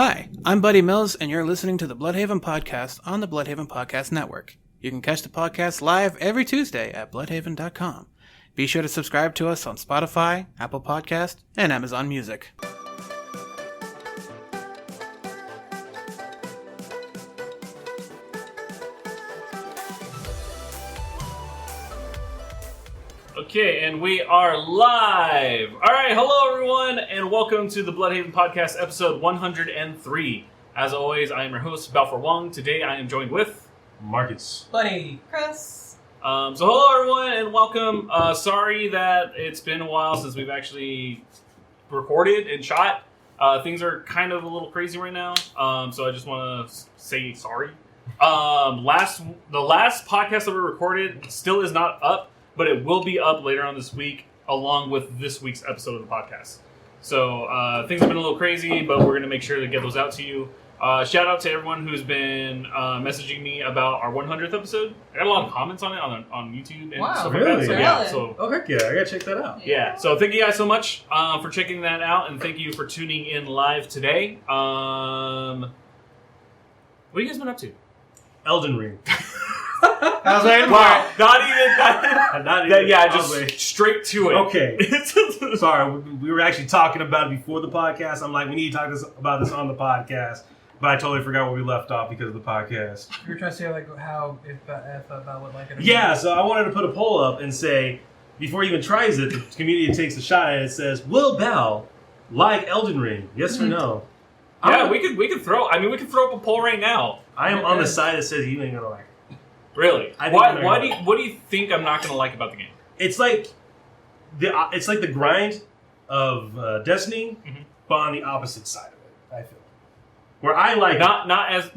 Hi, I'm Buddy Mills, and you're listening to the Bluhdhaven Podcast on the Bluhdhaven Podcast Network. You can catch the podcast live every Tuesday at bluhdhaven.com. Be sure to subscribe to us on Spotify, Apple Podcast, and Amazon Music. Okay, and we are live. All right, hello everyone, and welcome to the Bluhdhaven Podcast, episode 103. As always, I am your host, Balfour Wong. Today, I am joined with Marcus. Buddy. Kris. So hello everyone, and welcome. Sorry that it's been a while since we've actually recorded and shot. Things are kind of a little crazy right now, so I just want to say sorry. The last podcast that we recorded still is not up, but it will be up later on this week, along with this week's episode of the podcast. So things have been a little crazy, but we're going to make sure to get those out to you. Shout out to everyone who's been messaging me about our 100th episode. I got a lot of comments on it on YouTube and stuff like that. So, yeah, so, oh, heck yeah. I got to check that out. Yeah. So thank you guys so much for checking that out, and thank you for tuning in live today. What have you guys been up to? Elden Ring. I was waiting wow, not even that. Yeah, just straight to it. Okay. Sorry, we were actually talking about it before the podcast. I'm like, we need to talk about this on the podcast, but I totally forgot where we left off because of the podcast. You were trying to say like how if I would like it. Yeah, so I wanted to put a poll up and say, before he even tries it, the community takes a shot and it says, will Bal like Elden Ring? Yes or no? Yeah, we could throw up a poll right now. I am on the side that says you ain't gonna like it. Really? What do you think I'm not going to like about the game? It's like the grind of Destiny, but on the opposite side of it. I feel where I like not as.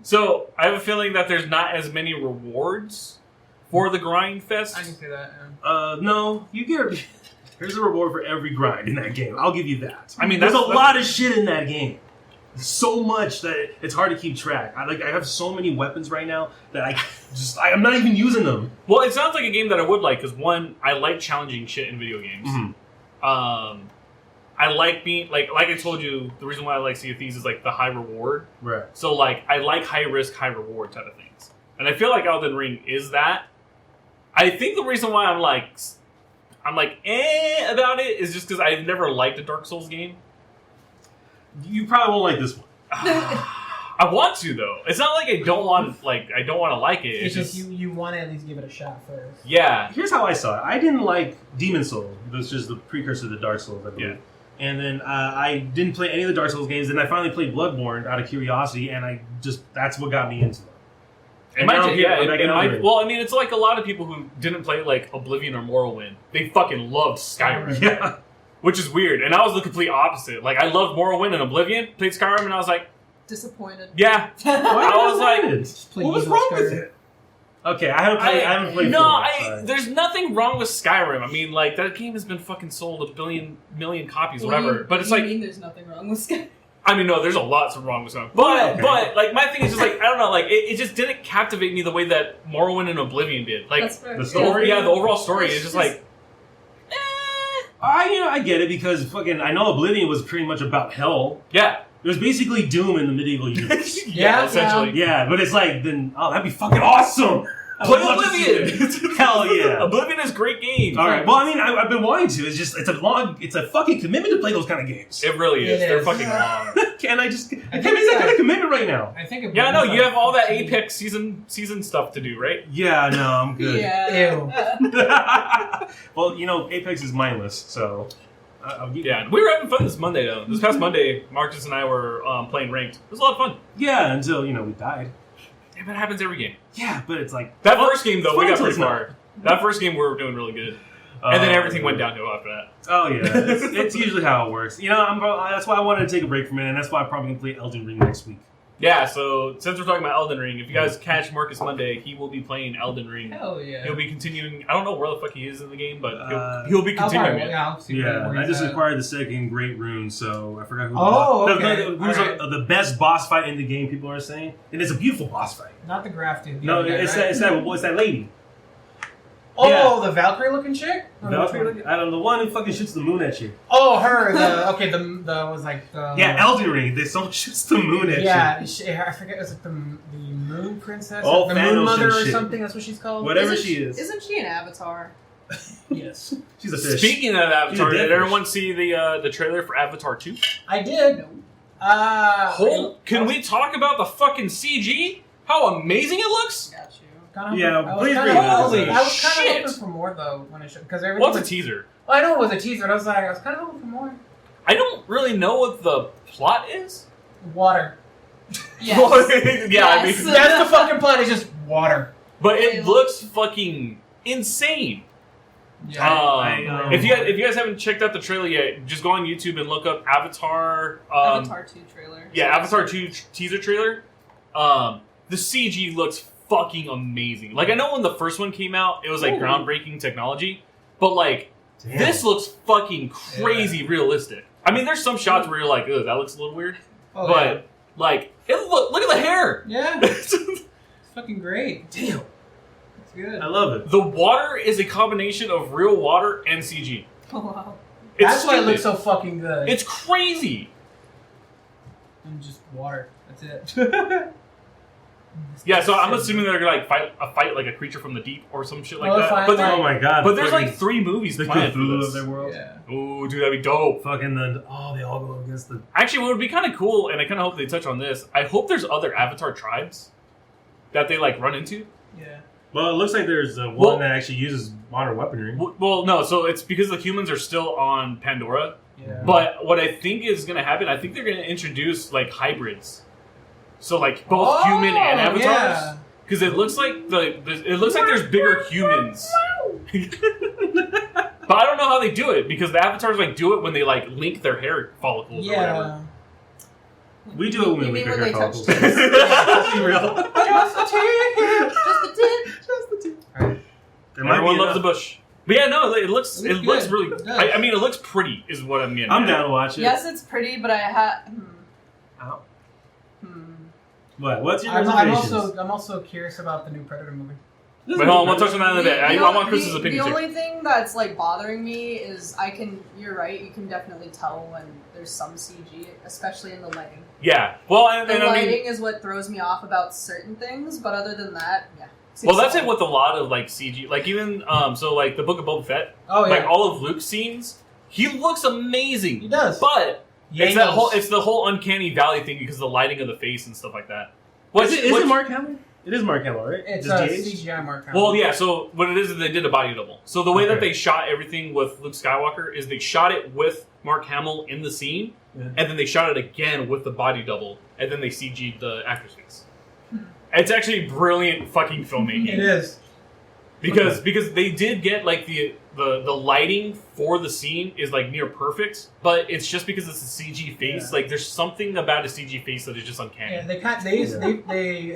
So I have a feeling that there's not as many rewards for the grind fest. I can see that. Yeah. No, you get. There's a reward for every grind in that game. I'll give you that. I mean, there's a lot of shit in that game. So much that it's hard to keep track. I have so many weapons right now that I'm not even using them. Well, it sounds like a game that I would like because one, I like challenging shit in video games. Mm-hmm. I like being like I told you, the reason why I like Sea of Thieves is like the high reward. Right. So like I like high risk, high reward type of things, and I feel like Elden Ring is that. I think the reason why I'm like about it is just because I've never liked a Dark Souls game. You probably won't like this one. I want to though. It's not like I don't want to like it. It's just you want to at least give it a shot first. Yeah. Here's how I saw it. I didn't like Demon Souls. It was just the precursor to Dark Souls, I believe. Yeah. And then I didn't play any of the Dark Souls games. Then I finally played Bloodborne out of curiosity, and that's what got me into them. Well, I mean, it's like a lot of people who didn't play like Oblivion or Morrowind. They fucking loved Skyrim. Yeah. Which is weird, and I was the complete opposite. Like, I loved Morrowind and Oblivion, played Skyrim, and I was like... Disappointed. Yeah. I was like... What was wrong with it? Okay, I haven't played there's nothing wrong with Skyrim. I mean, like, that game has been fucking sold a million copies, whatever. But it's like... You mean there's nothing wrong with Skyrim? I mean, no, there's a lot wrong with Skyrim. But, like, my thing is just, like, I don't know, like, it just didn't captivate me the way that Morrowind and Oblivion did. Like, that's fair. The story? Yeah, the overall story is just like... I get it because I know Oblivion was pretty much about hell. Yeah. It was basically Doom in the medieval universe. Yeah, essentially. Yeah, but it's like, that'd be fucking awesome! Play Oblivion! Hell yeah. Oblivion is a great game. Alright, well, I mean, I've been wanting to. It's just, it's a fucking commitment to play those kind of games. It really is. They're fucking long. I can't make that kind of commitment right now. I think yeah, no, you have all that Apex season stuff to do, right? Yeah, no, I'm good. Yeah. Ew. Well, Apex is mindless, so... yeah, we were having fun this Monday, though. This past Monday, Marcus and I were playing ranked. It was a lot of fun. Yeah, until, we died. Yeah, but it happens every game. Yeah, but it's like... That first game, though, we got pretty far. That first game, we were doing really good. And then everything went downhill after that. Oh, yeah. It's usually how it works. That's why I wanted to take a break from it, and that's why I'm probably going to play Elden Ring next week. Yeah, so since we're talking about Elden Ring, if you guys catch Marcus Monday, he will be playing Elden Ring. Hell yeah. He'll be continuing. I don't know where the fuck he is in the game, but he'll be continuing it. I just acquired the second Great Rune, so I forgot who. Who's the best boss fight in the game? People are saying, and it's a beautiful boss fight. Not the grafted. No, it's that lady. Oh, Yeah. the Valkyrie looking chick? Valkyrie? I don't know. The one who fucking shoots the moon at you. Oh, her. The was like the. Yeah, Elden Ring. Someone shoots the moon at you. Yeah, I forget. It was like the Moon Princess, Oh, the Thanos Moon Mother and or shit. something. That's what she's called. Whatever Isn't she is. Isn't she an avatar? Yes, She's a fish. Speaking of Avatar, She's a dead did fish. everyone see the trailer for Avatar 2? I did. Can we talk about the fucking CG? How amazing it looks! Got you. Yeah, I was please kind bring of it up. Holy I was kind shit. of hoping for more though when it showed because everything. What's a was, teaser? Well, I know it was a teaser, but I was kind of hoping for more. I don't really know what the plot is. Water. Yes. Yeah, I Yes. mean, That's the fucking plot. It's just water. but it looks fucking insane. Yeah. If you guys haven't checked out the trailer yet, just go on YouTube and look up Avatar. Avatar 2 trailer. Yeah, Avatar 2 teaser trailer. The CG looks fucking amazing. Like, I know when the first one came out, it was like groundbreaking technology, but like Damn. this looks fucking crazy realistic. I mean, there's some shots where you're like, "Ugh, that looks a little weird," Oh, but like, look at the hair. yeah, it's fucking great. Damn. It's good. I love it. The water is a combination of real water and CG. Oh, wow. It's That's why it stupid. looks so fucking good. It's crazy. And just water. That's it. Yeah, so I'm assuming they're gonna like fight like a creature from the deep or some shit like Well, that. fine, But, fine. Oh my god. but there's fucking like 3 movies the planned for Cthulhu this. of their world. Yeah. Ooh, dude, that'd be dope. Fucking they all go against the. Actually, what would be kind of cool, and I kind of hope they touch on this. I hope there's other Avatar tribes that they like run into. Yeah. Well, it looks like there's one Well- that actually uses modern weaponry. Well, no, so it's because the humans are still on Pandora. Yeah. But what I think is going to happen, I think they're going to introduce like hybrids. So like both human and avatars. Yeah. Because it looks like it looks like there's bigger humans. But I don't know how they do it because the avatars like do it when they like link their hair follicles or whatever. Yeah. We do it when You we mean pick when our they touch follicles. Be real. Just a tip. Just the tip. Just the tip. Alright. There might Everyone be loves the enough. bush. But yeah, no, it looks It looks good. really. It does. I mean, it looks pretty, is what I'm getting. I'm at. down to watch it. Yes, it's pretty, but I had. Ow. Hmm. What? What's your I'm reservations? also curious about the new Predator movie. Wait, hold on, we'll touch on that in a bit. I want Chris's The opinion too. only thing that's like bothering me is you're right, you can definitely tell when there's some CG, especially in the lighting. Yeah. Well, and The I mean, lighting is what throws me off about certain things, but other than that, yeah. well, that's it with a lot of like CG. Like even so, like the Book of Boba Fett, Oh yeah. like all of Luke's scenes, he looks amazing. He does. But Yangles. it's the whole uncanny valley thing because of the lighting of the face and stuff like that. Is it Mark Hamill? It is Mark Hamill, right? It's Just a de-aged? CGI Mark Hamill. Well, yeah. So what it is they did a body double. So the way that Okay. they shot everything with Luke Skywalker is they shot it with Mark Hamill in the scene, Yeah. and then they shot it again with the body double, and then they CG'd the actor's face. It's actually brilliant fucking filmmaking. It is. Because they did get like the lighting for the scene is like near perfect, but it's just because it's a CG face. Yeah. Like there's something about a CG face that is just uncanny. Yeah, they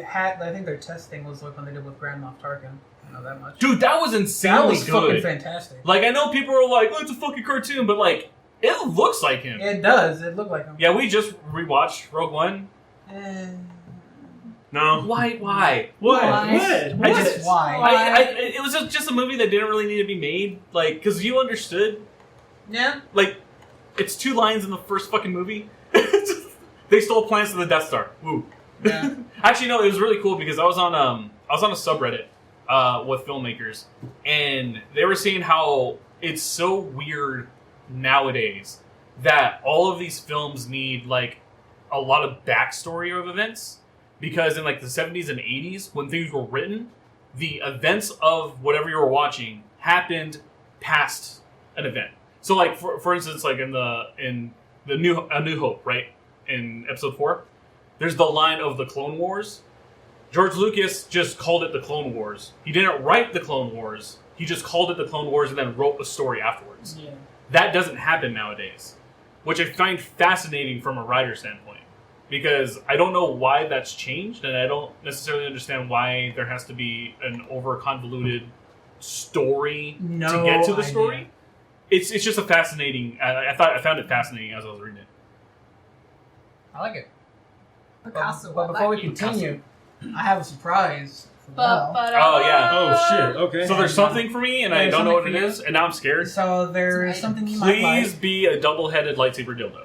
had. I think their testing was like when they did with Grand Moff Tarkin. I know that much. Dude, that was that insanely was fucking good. fantastic. Like I know people are like, "Oh, it's a fucking cartoon," but like it looks like him. It does. It looked like him. Yeah, we just rewatched Rogue One. No. Why? What? Why? What? I just- Why? It was just a movie that didn't really need to be made. Like, because you understood. Yeah. Like, it's 2 lines in the first fucking movie. They stole plans to the Death Star. Woo. Yeah. Actually, no, it was really cool because I was on a subreddit with filmmakers, and they were saying how it's so weird nowadays that all of these films need like a lot of backstory of events because in like the 70s and 80s when things were written, the events of whatever you were watching happened past an event. So like for instance, like in A New Hope, right? In episode 4, there's the line of the Clone Wars. George Lucas just called it the Clone Wars. He didn't write the Clone Wars. He just called it the Clone Wars and then wrote a story afterwards. Yeah. That doesn't happen nowadays, which I find fascinating from a writer standpoint. Because I don't know why that's changed, and I don't necessarily understand why there has to be an over-convoluted story to get to the story. idea. It's just a fascinating. I found it fascinating as I was reading it. I like it. Picasso. But before we I like continue, I have a surprise Oh, yeah. Oh shit. Okay. So there's something for me, and I There's don't know what something it for you. is, and now I'm scared. So there is something you might Please like. be a double-headed lightsaber dildo.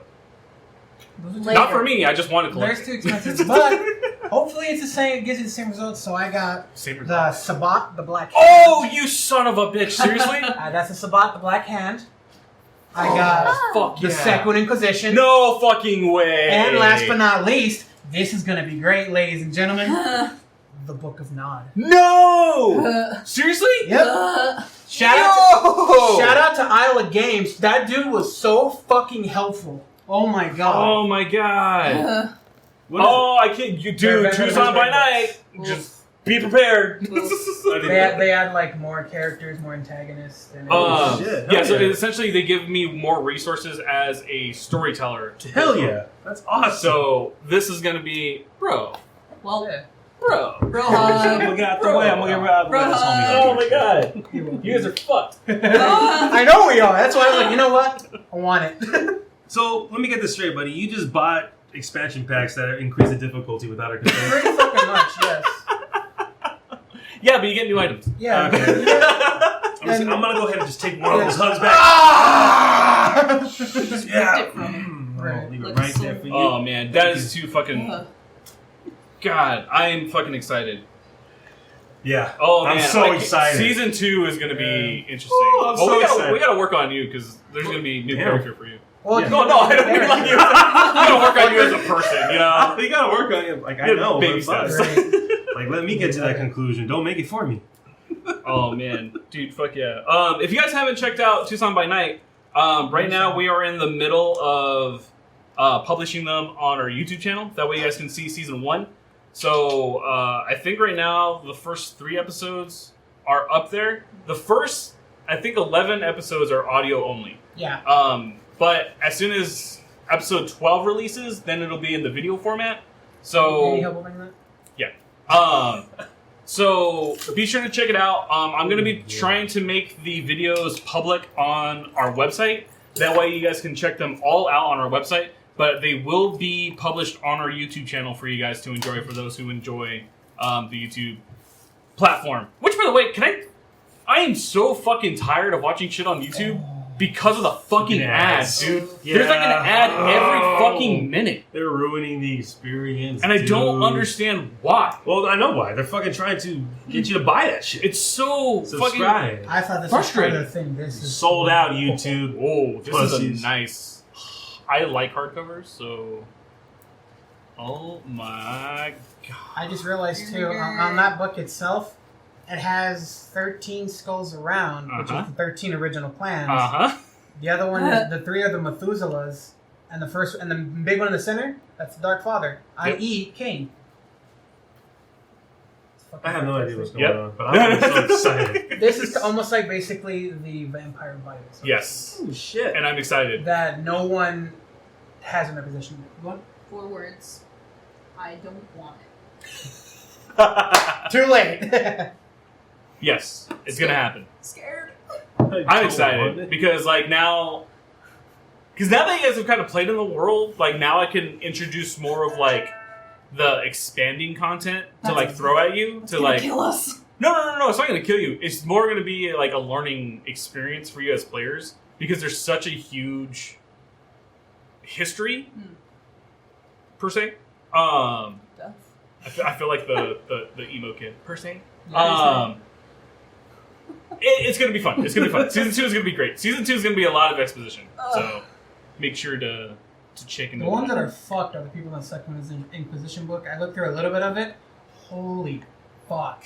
Those are Later. Not for me. I just want to collect There's it. too expensive, but hopefully it's the same. It gives you the same results. So I got Saber the Sabat, the black. Oh, you son of a bitch! Seriously? That's the Sabat, the black hand. I got Fuck the yeah. Second Inquisition. No fucking way. And last but not least, this is gonna be great, ladies and gentlemen. The Book of Nod. No. Seriously? Yep. Shout out to Isle of Games. That dude was so fucking helpful. Oh my god. Oh my god. What is Oh, I can't. You They're do Tucson by night. Just be prepared. They add like more characters, more antagonists. And Oh, shit. Yeah, Hell so yeah. essentially they give me more resources as a storyteller. To Hell build from. yeah. That's awesome. So this is gonna be, bro. Well, Yeah. Bro. bro I'm hug. gonna get out the way. I'm gonna get out the way. Bro. That's homie. Oh my god. You guys are fucked. I know we are. That's why I was like, you know what? I want it. So let me get this straight, buddy. You just bought expansion packs that increase the difficulty without our consent. Pretty fucking much, yes. Yeah, but you get new items. Yeah. Okay. And- I'm gonna go ahead and just take one of Yeah. those hugs back. Just Yeah. ripped it from him. I'll leave it Like right so- there for you. Oh man, that is too fucking. Ugh. God, I am fucking excited. Yeah. Oh I'm man, so excited. Season 2 is going to be interesting. Oh, I'm so excited. we gotta work on you because there's going to be new Damn. character for you. Well, Yeah. No, I don't mean like you. I gotta work on you as a person, you know. You gotta work on it. Like I Yeah, know, baby but steps. fuck. Right. Like let me get to that conclusion. Don't make it for me. Oh man, dude, fuck yeah. If you guys haven't checked out Tucson by Night, right now we are in the middle of publishing them on our YouTube channel. That way you guys can see season 1. So I think right now the first 3 episodes are up there. The first, I think 11 episodes are audio only. Yeah. But as soon as episode 12 releases, then it'll be in the video format. Any So help with that? so be sure to check it out. I'm going to be trying to make the videos public on our website. That way you guys can check them all out on our website. But they will be published on our YouTube channel for you guys to enjoy, for those who enjoy the YouTube platform. Which, by the way, I am so fucking tired of watching shit on YouTube because of the fucking ads, dude. There's like an ad every fucking minute. They're ruining the experience, And I don't dude. understand why. Well, I know why. They're fucking trying to get you to buy that shit. It's so fucking... Subscribe. I thought this Frustrating. was part of the thing. This is Sold out YouTube. Oh, this Pussies. is a nice... I like hardcovers, so... Oh my god. I just realized too on that book itself, it has 13 skulls around, which is the 13 original clans. Uh-huh. The other one is the 3 are the Methuselahs, and the big one in the center, that's the Dark Father, i.e. King. I have no idea what's going Yep. on, but I'm so excited. This is almost like basically the Vampire Vitals. Yes. Oh shit! And I'm excited. That no one has in their position. What? 4 words. I don't want it. Too late. Yes, it's gonna happen. Scared. I'm excited because like now that you guys have kind of played in the world, like now I can introduce more of like the expanding content to like throw at you to like Kill us. No, it's not gonna kill you. It's more gonna be like a learning experience for you as players because there's such a huge history per se. Death. I feel like the emo kid per se. Yeah, It's gonna be fun. It's gonna be fun. Season 2 is gonna be great. Season 2 is gonna be a lot of exposition. So make sure to check into the ones that. that are fucked are the people in the Second Inquisition book. I looked through a little bit of it. Holy fuck.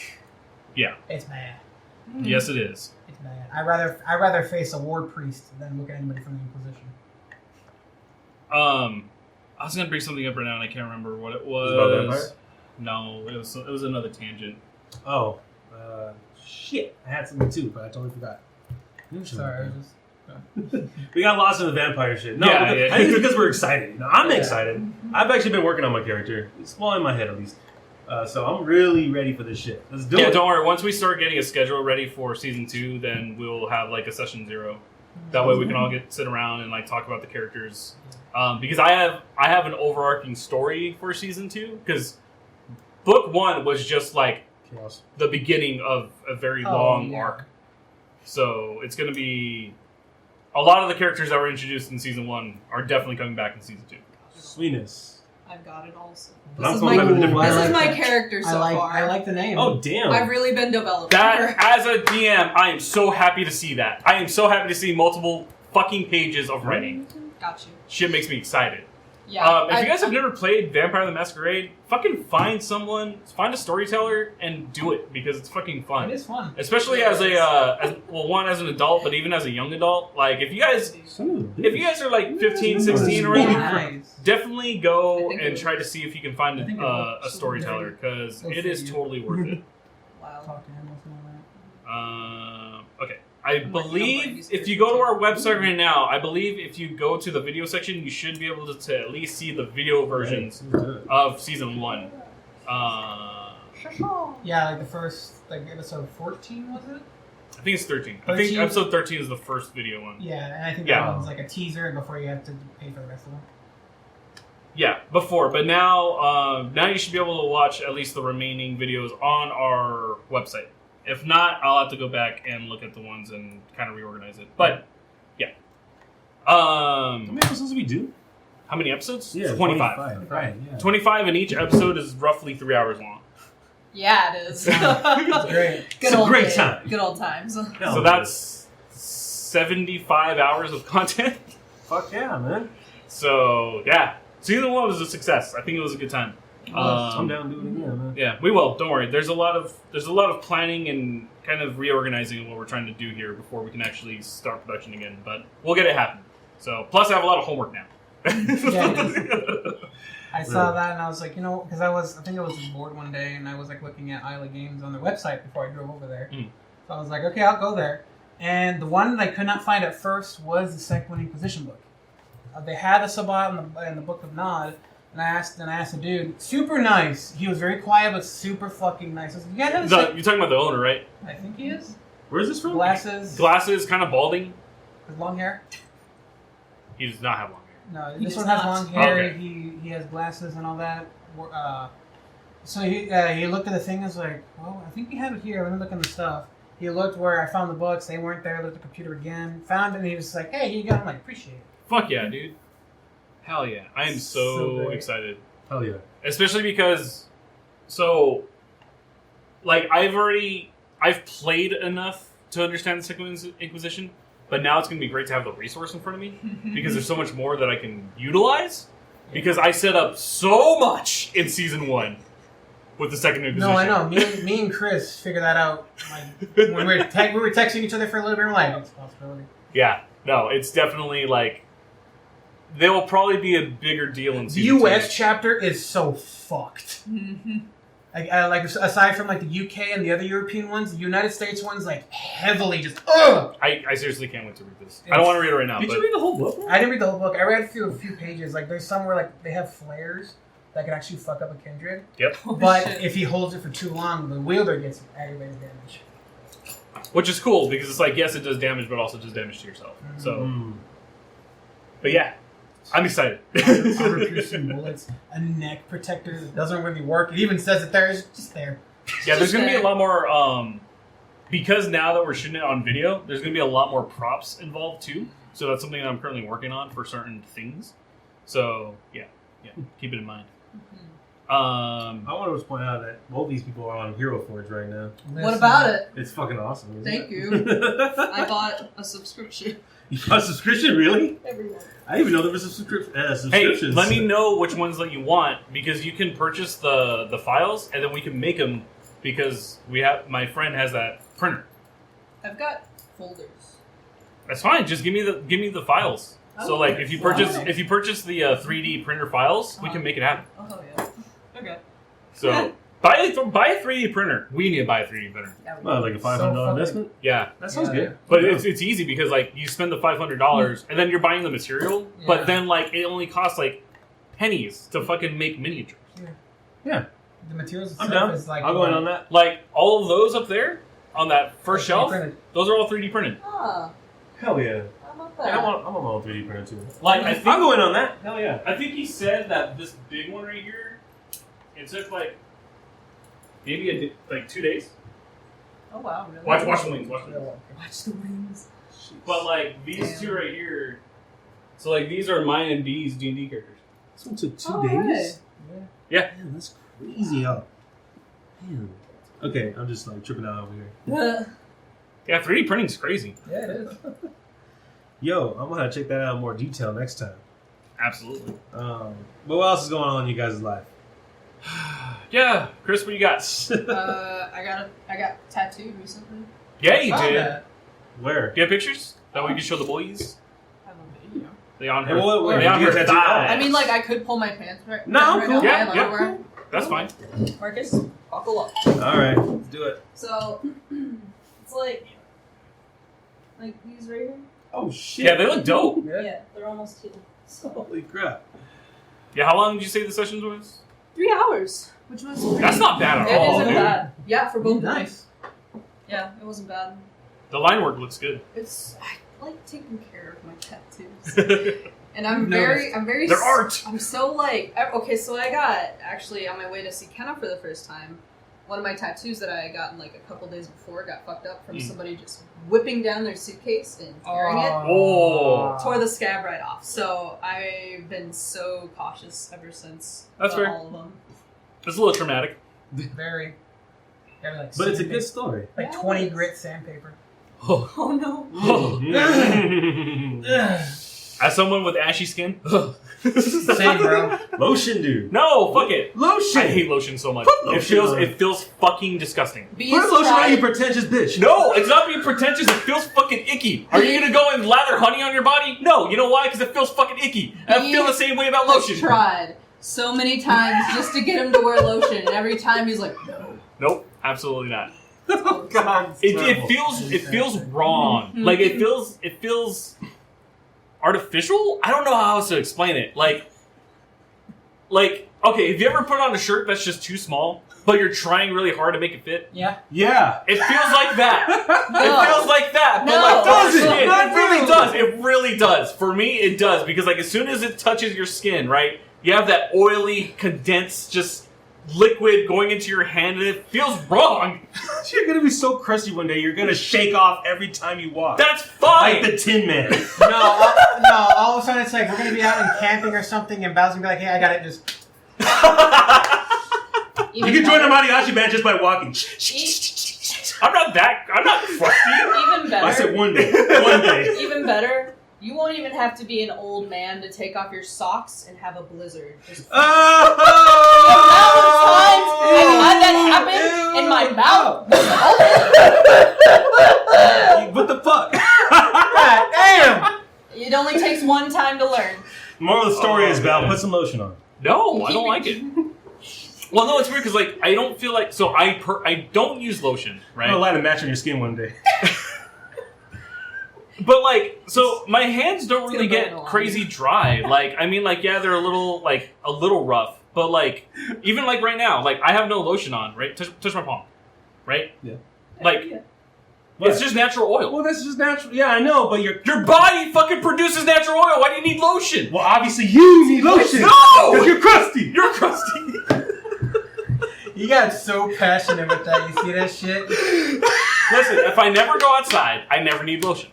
Yeah. It's mad. Yes, it is. It's mad. I'd rather face a war priest than look at anybody from the Inquisition. I was gonna bring something up right now and I can't remember what it was. Is it about vampire? No, it was another tangent. Oh, shit! I had something too, but I totally forgot. Sorry, I was just... We got lost in the vampire shit. No, Yeah, because, yeah. I think it's because we're excited. No, I'm Yeah. excited. I've actually been working on my character. It's well in my head at least. So I'm really ready for this shit. Let's do Yeah, it. don't worry. Once we start getting a schedule ready for season 2, then we'll have like a session 0. That way we can all sit around and like talk about the characters. Because I have an overarching story for season 2. Because book 1 was just like Chaos. the beginning of a very long arc. So it's going to be a lot of the characters that were introduced in season 1 are definitely coming back in season 2. Sweetness. I've got it also. But I'm This going with a different is character. my character so far. I like the name. Oh, damn. I've really been developing That, her. as a DM, I am so happy to see that. I am so happy to see multiple fucking pages of writing. Got you. Shit makes me excited. Yeah. If you guys have never played Vampire the Masquerade, fucking find a storyteller and do it because it's fucking fun. It is fun. Especially as an adult, but even as a young adult. Like if you guys are like 15, 16 or whatever, Nice. definitely go I think and it try to see if you can find a storyteller because it is totally worth it. Wow. Talk to him or something like Okay. I believe if you go to our website right now, I believe if you go to the video section, you should be able to at least see the video versions of season 1. that. Yeah, like the first, like episode 14, was it? I think it's 13. I think 13? episode 13 is the first video one. Yeah, and I think Yeah. that one's like a teaser before you have to pay for the rest of them. Yeah, before, but now you should be able to watch at least the remaining videos on our website. If not, I'll have to go back and look at the ones and kind of reorganize it. But yeah, How many episodes do we do? how many episodes? Yeah, 25. Right, yeah. 25, and each episode is roughly 3 hours long. Yeah, it is. It's great. Good It's a old great days. time. Good old times. So that's 75 hours of content. Fuck yeah, man. So yeah, season 1 was a success. I think it was a good time. I'm down to do it again, man. Yeah, we will. Don't worry. There's a lot of planning and kind of reorganizing of what we're trying to do here before we can actually start production again. But we'll get it happening. So plus I have a lot of homework now. I saw that and I was like, because I think I was bored one day and I was like looking at Isla Games on their website before I drove over there. Mm. So I was like, okay, I'll go there. And the one that I could not find at first was the Second Inquisition book. They had the Sabbat in the Book of Nod, and I asked the dude, super nice. He was very quiet but super fucking nice. I was like, you guys have the You're talking about the owner, right? I think he is. Where is this from? Glasses, Glasses, kind of balding. with long hair. He does not have long hair. No, He this does one has not. long hair. Okay. He has glasses and all that. So he looked at the thing and was like, well, I think we have it here. Let me look in the stuff. He looked where I found the books. They weren't there. Looked at the computer again. Found it and he was like, hey, here you go. I'm like, appreciate it. Fuck yeah, dude. Hell yeah. I am So so great. excited. Hell yeah. Especially because, I've played enough to understand the Second Inquisition, but now it's going to be great to have the resource in front of me because there's so much more that I can utilize. Because I set up so much in season 1 with the Second Inquisition. No, I know. Me and Chris figured that out. Like, when we were texting each other for a little bit. We're like, it's a possibility. Yeah, no, it's definitely like there will probably be a bigger deal in The season 2. U.S. chapter is so fucked. Like aside from like the UK and the other European ones, the United States ones like heavily just ugh. I seriously can't wait to read this. I don't want to read it right now, Did but you read the whole book? I didn't read the whole book. I read a few pages. Like there's some where like they have flares that can actually fuck up a kindred. yep. But shit. if he holds it for too long, the wielder gets aggravated damage. Which is cool because it's like yes, it does damage, but also does damage to yourself. So, Mm. but yeah, I'm excited. Armor-piercing bullets, a neck protector that doesn't really work. It even says it there. It's just there. Yeah, there's Just gonna be a there. lot more because now that we're shooting it on video, there's gonna be a lot more props involved too. So that's something that I'm currently working on for certain things. So yeah, keep it in mind. I want to just point out that both these people are on Hero Forge right now. What about it? It's fucking awesome. Isn't Thank it? you. I bought a subscription. You got a subscription, really? Everyone. I didn't even know there was a Hey, subscriptions. let me know which ones that you want because you can purchase the files and then we can make them because my friend has that printer. I've got folders. That's fine. Just give me the files. So like if you purchase the 3D printer files, we can make it happen. Oh yeah. Okay. So buy a 3D printer. We need to buy a 3D printer. Yeah, we Well, like a $500 fucking- investment? Yeah, That sounds Yeah. good. but it's easy because like you spend the $500 and then you're buying the material, Yeah. but then like it only costs like pennies to fucking make miniatures. Yeah, The materials I'm itself down. is like I'll go in on that. Like all of those up there on that first like, shelf, printed. those are all 3D printed. Ah, Hell yeah. how about Yeah, that? I want my own 3D printer too. Like I I'll think go in on that. Hell yeah. he said that this big one right here, it took like maybe like 2 days. Oh wow, really? Watch the wings. Watch the wings. Watch the wings. But like these two right here, so like these are mine and B's D&D characters. This one took 2 Oh, days. right. Yeah. Man, that's crazy. Huh? Man. Okay, I'm just like tripping out over here. Yeah, 3D printing's crazy. Yeah, it is. Yo, I'm gonna check that out in more detail next time. Absolutely. But what else is going on in you guys' life? Yeah, Chris, what you got? I got tattooed recently. Yeah, you Saw did. that. Where? You have pictures that we can show the boys. I have a video. They on Hey, her. what- They on did you her get tattooed? thigh. I mean, like I could pull my pants right. No, down I'm right cool. now. Yeah, I have yeah. underwear. That's fine. Marcus, buckle up. All right, let's do it. So it's like these right here. Oh shit! Yeah, they look dope. Yeah, they're almost healed. Holy crap! Yeah, how long did you say the sessions was? 3 hours, which was pretty, That's not bad at It all, isn't dude. bad. Yeah, for both. Nice. Yeah, it wasn't bad. The line work looks good. I like taking care of my tattoos, and I'm very. They're art. I'm so like okay. So I got actually on my way to see Kenna for the first time. One of my tattoos that I had gotten like a couple days before got fucked up from somebody just whipping down their suitcase and tearing it. Oh. Tore the scab right off. So I've been so cautious ever since. That's about fair. all of them. It's a little traumatic. Very. Yeah, like But it's a sandpaper. good story. Like Yeah, 20 it is. grit sandpaper. Oh no. As someone with ashy skin. Same, bro. Lotion, dude. No, fuck it. Lotion. I hate lotion so much. Put lotion on. It feels fucking disgusting. Put lotion on, you pretentious bitch. No, it's not being pretentious. It feels fucking icky. Are you gonna go and lather honey on your body? No. You know why? Because it feels fucking icky. And I feel the same way about lotion. I've tried so many times just to get him to wear lotion, and every time he's like, no. Nope. Absolutely not. Oh god. It feels wrong. Like it feels artificial. I don't know how else to explain it. Like okay, have you ever put on a shirt that's just too small, but you're trying really hard to make it fit? Yeah. Yeah. It feels like that. No. It feels like that. But No. like Does it? It really does. It really does. For me, it does because like as soon as it touches your skin, right, you have that oily, condensed, just liquid going into your hand, and it feels wrong. You're gonna be so crusty one day. You're gonna shake off every time you walk. That's fine. like the Tin Man. No, all of a sudden it's like we're going to be out and camping or something, and Bowser's going to be like, hey, I got it. Just. You can join the mariachi band just by walking. I'm not crusty. Even better. I said one day. One day. Even better. You won't even have to be an old man to take off your socks and have a blizzard. Just Oh! I've had that happen in my mouth. What the fuck? God damn! It only takes one time to learn. Moral of the story is, Val, man. put some lotion on. No, I don't like it. Well, no, it's weird because like I don't feel like so I don't use lotion, I'm gonna right? light a match on your skin one day. But like, so my hands don't really gonna burn get a lot. crazy dry. Like, I mean, like, yeah, they're a little rough. But like, even like right now, like I have no lotion on, right? Touch my palm, right? Yeah. Like, What? it's just natural oil. Well, that's just natural. Yeah, I know, but you're. Your body fucking produces natural oil. Why do you need lotion? Well, obviously you need lotion. No! Because you're crusty. You're crusty. You got so passionate with that. You see that shit? Listen, if I never go outside, I never need lotion.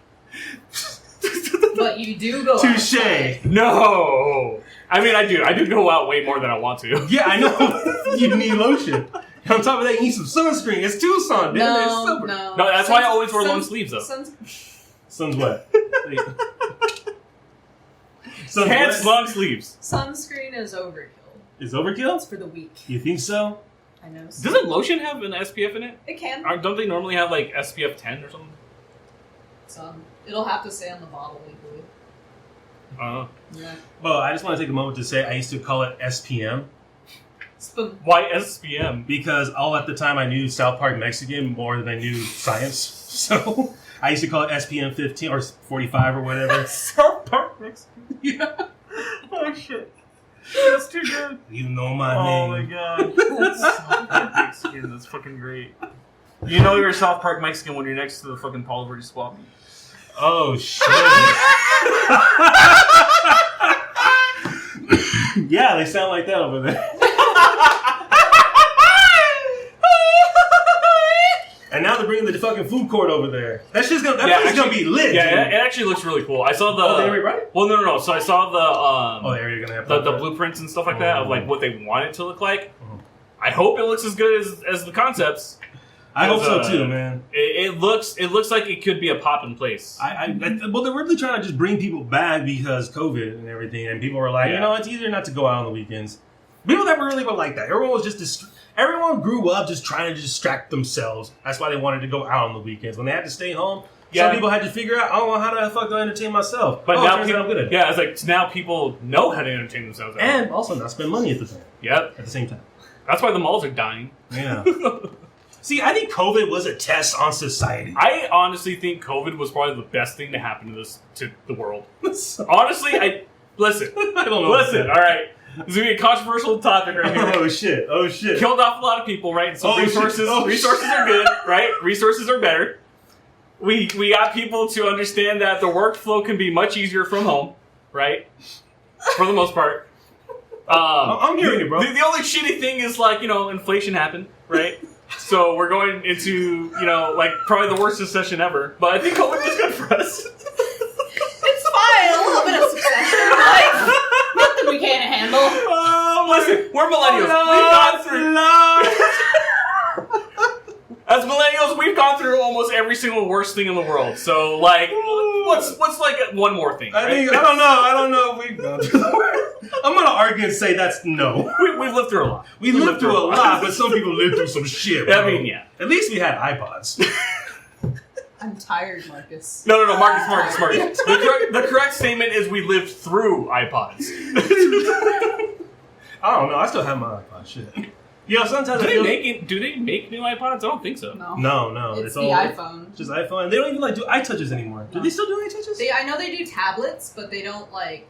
But you do go Touche. outside. No. I mean, I do. I do go out way more than I want to. Yeah, I know. You need lotion. On top of that, you need some sunscreen. It's Tucson, dude. It's No, summer. no. No, that's why I always wear long sleeves, though. Sun's wet. Sun's Pants, wet. long sleeves. Sunscreen is overkill. Is overkill? It's for the weak. You think so? I know. Doesn't lotion have an SPF in it? It can. Don't they normally have like SPF 10 or something? It'll have to say on the bottle legally. Yeah. Well, I just want to take a moment to say I used to call it SPM Spoon. Why SPM? because all at the time I knew South Park Mexican more than I knew science. So I used to call it SPM 15 or 45 or whatever. South Park Mexican. Yeah. Oh shit. That's too good. You know my Oh my name. god. South Park Mexican. That's fucking great. You know you're a South Park Mexican when you're next to the fucking Paulo Verde swap. Oh shit. Yeah, they sound like that over there. how they're bringing the fucking food court over there. That place is gonna be lit. Yeah, dude. it actually looks really cool. I saw the. Oh, the area, right? Well, no. So I saw the. The area you're gonna have the blueprints and stuff like that of like what they want it to look like. I hope it looks as good as the concepts. I hope so too, man. It looks like it could be a pop in place. Well, they're really trying to just bring people back because COVID and everything, and people were like, you know, it's easier not to go out on the weekends. People never really were like that. Everyone was just everyone grew up just trying to distract themselves. That's why they wanted to go out on the weekends. When they had to stay home, some people had to figure out, how the fuck do I entertain myself? But now people, I'm good at it. Yeah, it's like now people know how to entertain themselves, and also not spend money at the time. Yep, at the same time. That's why the malls are dying. Yeah. See, I think COVID was a test on society. I honestly think COVID was probably the best thing to happen to the world. Honestly, listen. I don't know. Listen, all right. This is gonna be a controversial topic right here. Oh shit! Killed off a lot of people, right? So resources are good, right? Resources are better. We got people to understand that the workflow can be much easier from home, right? For the most part. I'm hearing you, bro. The only shitty thing is inflation happened, right? So we're going into, probably the worst recession ever. But I think COVID was good for us. It's fine. A little bit of succession. Like, nothing we can't handle. Listen, we're millennials. As millennials, we've gone through almost every single worst thing in the world. So, what's like one more thing? Right? I don't know if we've gone through the worst. I'm gonna argue and say that's no. We've lived through a lot. We lived through a lot, but some people lived through some shit. Bro. I mean, yeah. At least we had iPods. I'm tired, Marcus. No, Marcus. The correct statement is we lived through iPods. I don't know. I still have my iPod. Shit. Yeah, sometimes do they make new iPods? I don't think so. No. It's the iPhone. Just iPhone. And they don't even do iTouches anymore. No. Do they still do iTouches? I know they do tablets, but they don't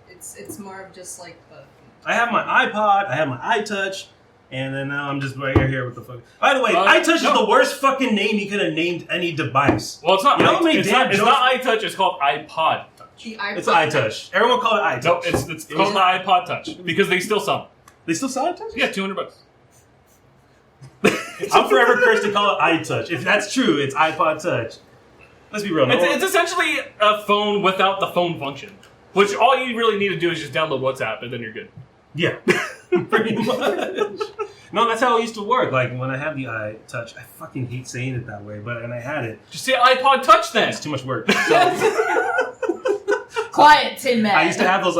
it's more of just like the. I have my iPod. I have my iTouch. And then now I'm just right here with the fuck. By the way, iTouch is the worst fucking name you could have named any device. Well, it's not. It's not iTouch. It's called iPod Touch. It's iTouch. Everyone call it iTouch. No, it's called the iPod Touch because they still sell them. They still sell iTouch? Yeah, $200. I'm forever cursed to call it iTouch. If that's true, it's iPod Touch. Let's be real. It's essentially a phone without the phone function, which all you really need to do is just download WhatsApp and then you're good. Yeah, pretty much. No, that's how it used to work. Like when I have the iTouch, I fucking hate saying it that way, and I had it. Just say iPod Touch then. It's too much work. So, quiet, Tin Man. I used to have those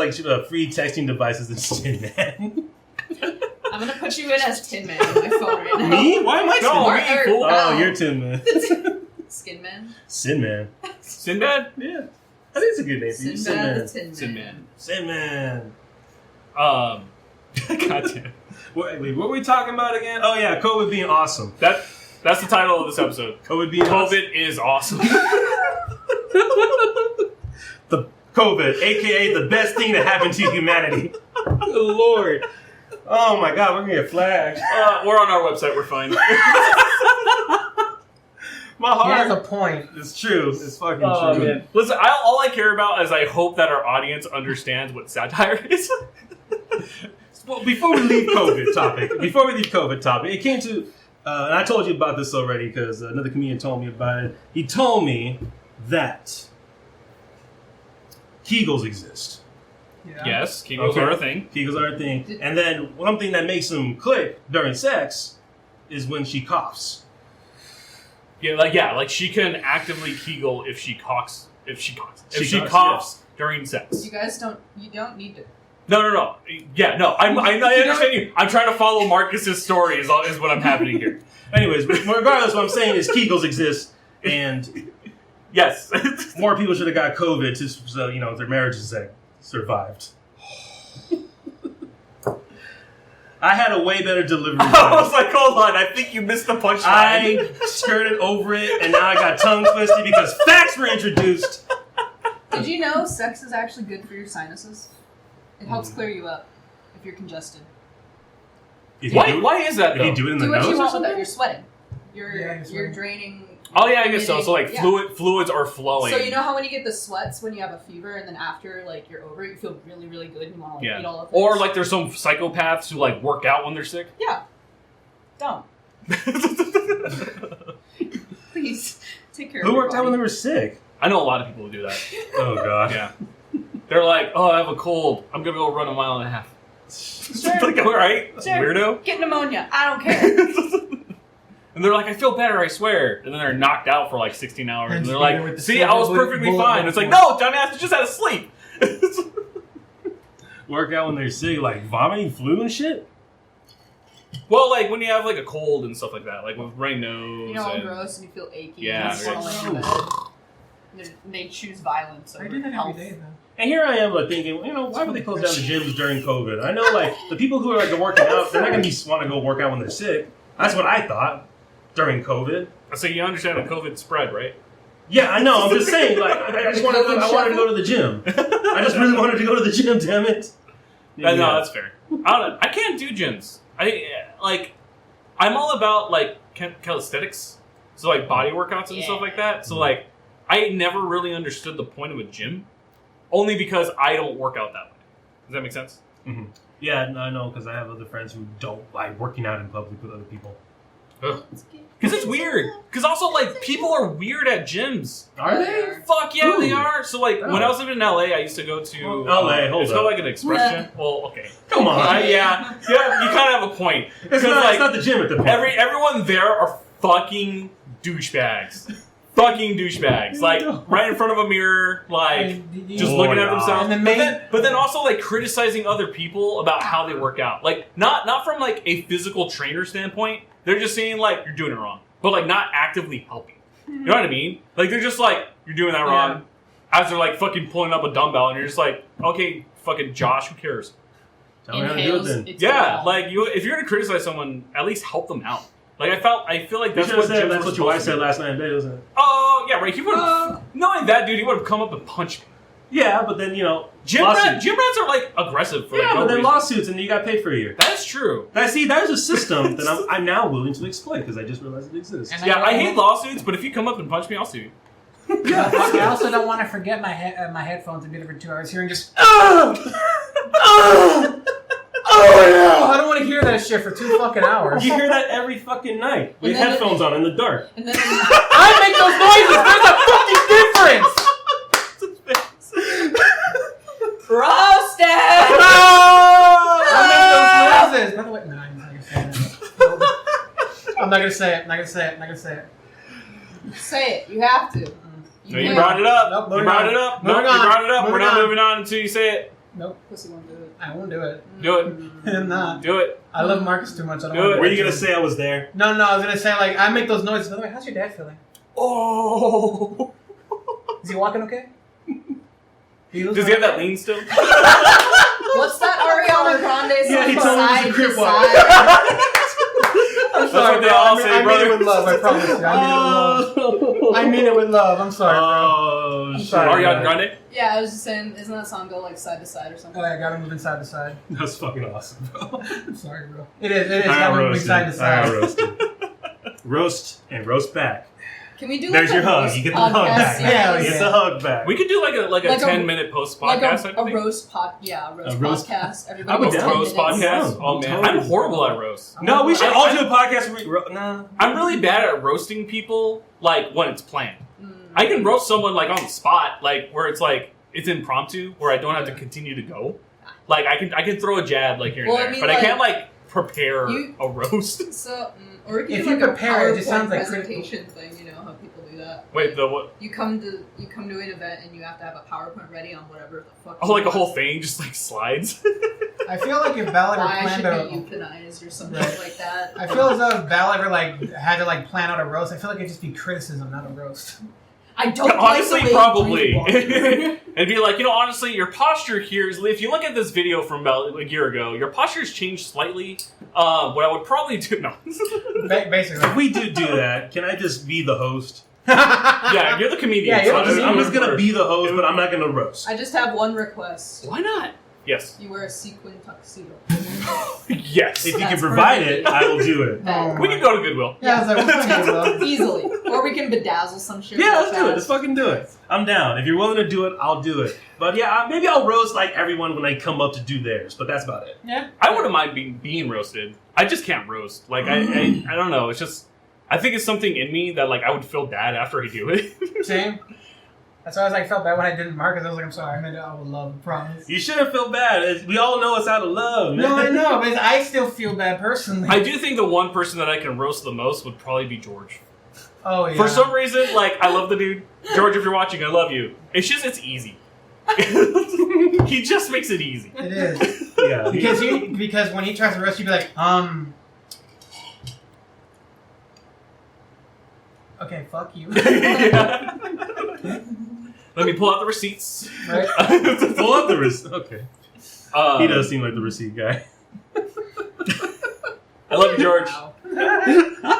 free texting devices in Tin Man. I'm gonna put you in as Tin Man on my phone right now. Me? Why am I Tin Man? No, you're Tin Man. Skin Man. Sin Man. Sinbad? Yeah, that is a good name. Sinbad the Tin Man. Sin Man. Goddamn. Wait, what were we talking about again? Oh yeah, COVID being awesome. That's the title of this episode. COVID is awesome. The COVID, aka the best thing that happened to humanity. Lord. Oh my God, we're gonna get flagged. We're on our website. We're fine. My heart. He has a point. It's true. It's fucking true. Man. Listen, all I care about is I hope that our audience understands what satire is. Well, before we leave COVID topic, it came to, and I told you about this already because another comedian told me about it. He told me that Kegels exist. Yeah. Yes, Kegels are a thing. Kegels are a thing. And then one thing that makes them click during sex is when she coughs. Like she can actively Kegel if she coughs. If she coughs during sex. You don't need to. No. Yeah, no. I understand you. I'm trying to follow Marcus's story is what I'm happening here. Anyways, regardless, what I'm saying is Kegels exist, and yes, more people should have got COVID so their marriages survived. I had a way better delivery. I was like, hold on, I think you missed the punchline. I skirted over it, and now I got tongue twisted because facts were introduced. Did you know sex is actually good for your sinuses? It helps clear you up if you're congested. Why is that, though? If you do it in the do what nose you or want with something? that. You're sweating. You're You're draining. Oh yeah, I guess so. So fluids are flowing. So you know how when you get the sweats when you have a fever, and then after you're over it, you feel really, really good, and you want to eat all of it. Or there's some psychopaths who work out when they're sick. Yeah. Don't. Please take care of Who your worked out when they body. were sick? I know a lot of people who do that. Oh god. Yeah. They're like, oh, I have a cold. I'm gonna go run a mile and a half. Like, all right, Sure. weirdo. Get pneumonia. I don't care. And they're like, I feel better, I swear. And then they're knocked out for like 16 hours. And And they're you like, figure with the see, I was silver perfectly bullet fine. It's like, before. no, dumbass, you just had to sleep. Work out when they're sick, like vomiting, flu and shit? Well, like when you have like a cold and stuff like that, like with runny nose. You know, all and gross and you feel achy. Yeah, and you want to lay in bed. They choose violence over I do that health. every day, though. And here I am, like thinking, why would they close down the gyms during COVID? I know, like the people who are like working out, they're not gonna want to go work out when they're sick. That's what I thought during COVID. So you understand that COVID spread, right? Yeah, I know. I'm just saying, like I just wanted to. I wanted to go to the gym. I just really wanted to go to the gym. Damn it. No, that's fair. I can't do gyms. I'm all about like calisthenics, so like body workouts and stuff like that. So like, I never really understood the point of a gym, only because I don't work out that way. Does that make sense? Mm-hmm. Yeah, no, I know because I have other friends who don't like working out in public with other people. Because it's weird. Because also like people are weird at gyms. Are they? Fuck yeah, Ooh. they are. So like when I was living in LA, I used to go to LA. Hold it's up. called like an expression. Well, okay. Come on. Yeah, you kind of have a point. It's not the gym at the point. Everyone there are fucking douchebags. Fucking douchebags. Like, right in front of a mirror, like, just looking at themselves. And But then also, like, criticizing other people about how they work out. Like, not from, like, a physical trainer standpoint. They're just saying, like, you're doing it wrong. But, like, not actively helping. You know what I mean? Like, they're just like, you're doing that wrong. As they're, like, fucking pulling up a dumbbell. And you're just like, okay, fucking Josh, who cares? Tell me how to do it then. Yeah, like, if you're going to criticize someone, at least help them out. Like, I feel like that's what gyms that's were what your wife supposed to said do. last night in bed, wasn't it? Oh, yeah, right. He would have, knowing that dude, he would have come up and punched me. Yeah, but then, Gym rats are, like, aggressive for, like, yeah, no but then reason. lawsuits and you got paid for a year. That is true. That is a system that I'm now willing to exploit because I just realized it exists. And Yeah, I hate lawsuits, but if you come up and punch me, I'll sue you. I also don't want to forget my headphones and be there for 2 hours hearing just. Oh, I don't want to hear that shit for 2 fucking hours. You hear that every fucking night with And then headphones on in the dark. And then I make those noises. There's a fucking difference. roasted. I make those noises. By the way, no, I'm not gonna say it. I'm not gonna say it. I'm not gonna say it. Say it. You have to. No, you brought it up. Nope, You moving brought on. it up. Moving Nope, you on. brought it up. We're Moving not on. moving on until you say it. Nope, Pussy won't do it. I won't do it. Do it. I'm not. Do it. I love Marcus too much. I don't Do want it. to Were you going to say I was there? No, I was gonna say like I make those noises. By the way, how's your dad feeling? Oh. Is he walking okay? Does he have that lean still? What's that Ariana Grande song? Yeah, he told me it was a Side crip to walk. side. I'm That's sorry, what they bro. all I say, mean brother. it with love. I promise you. I mean it with love. I'm sorry, bro. Oh, shit. sorry. Ariana Grande? Yeah, I was just saying, isn't that song go like side to side or something? Oh, I got him moving side to side. That's fucking awesome, bro. I'm sorry, bro. It is. I Got me moving roasted. side to I side. roasted. Roast and roast back. Can we do There's like your a hug. roast You get the hug podcast back. series? Hell You get yeah. the hug back. We could do like a Like a- 10-minute post Like podcast. a I think. roast roast- podcast. I Everybody would gets down. 10 Roast minutes. podcast. Oh man, I'm horrible at roast. No, we should I- all do a podcast where we... Nah. I'm really bad at roasting people, like when it's planned. I can roast someone like on the spot, like where it's like it's impromptu, where I don't have to continue to go. Like I can throw a jab like here and Well, I there, mean, but I like, can't like prepare you- a roast. So, or we If can you do like prepare a it, it just sounds like presentation thing. You know how people do that. Wait, the what? You come to an event and you have to have a PowerPoint ready on whatever the fuck. Oh, like a whole thing just like slides. I feel like if Val ever Why I should planned be a, euthanized or something Right. like that. I feel as though if Val ever like had to like plan out a roast, I feel like it'd just be criticism, not a roast. I don't Honestly, like the way probably. you walk. And be like, honestly, your posture here is. If you look at this video from about a year ago, your posture's changed slightly. What I would probably do, no. Basically. If we do that, can I just be the host? Yeah, you're the comedian. Yeah, you're so the I'm just you're gonna first. be the host, but I'm not gonna roast. I just have one request. Why not? Yes. You wear a sequin tuxedo. Yes. If you can That's provide perfect. it, I will do it. Oh We can go to Goodwill. Yeah, I was like, what's my name, Will? Easily. Or we can bedazzle some shit. Yeah, real let's do it. fast. Let's fucking do it. I'm down. If you're willing to do it, I'll do it. But yeah, maybe I'll roast like everyone when I come up to do theirs. But that's about it. Yeah. I wouldn't mind being roasted. I just can't roast. Like I don't know. It's just I think it's something in me that like I would feel bad after I do it. Same. That's why I was like, felt bad when I didn't Marcus. I was like, I'm sorry, I meant it out with love, I promise. You shouldn't feel bad. We all know it's out of love, man. No, I know, but I still feel bad personally. I do think the one person that I can roast the most would probably be George. Oh, yeah. For some reason, like, I love the dude. George, if you're watching, I love you. It's just, it's easy. He just makes it easy. It is. Yeah. Because when he tries to roast you, be like, okay, fuck you. Yeah. Let me pull out the receipts. Right? Pull up the receipt. Okay. He does seem like the receipt guy. I love you, George. Wow.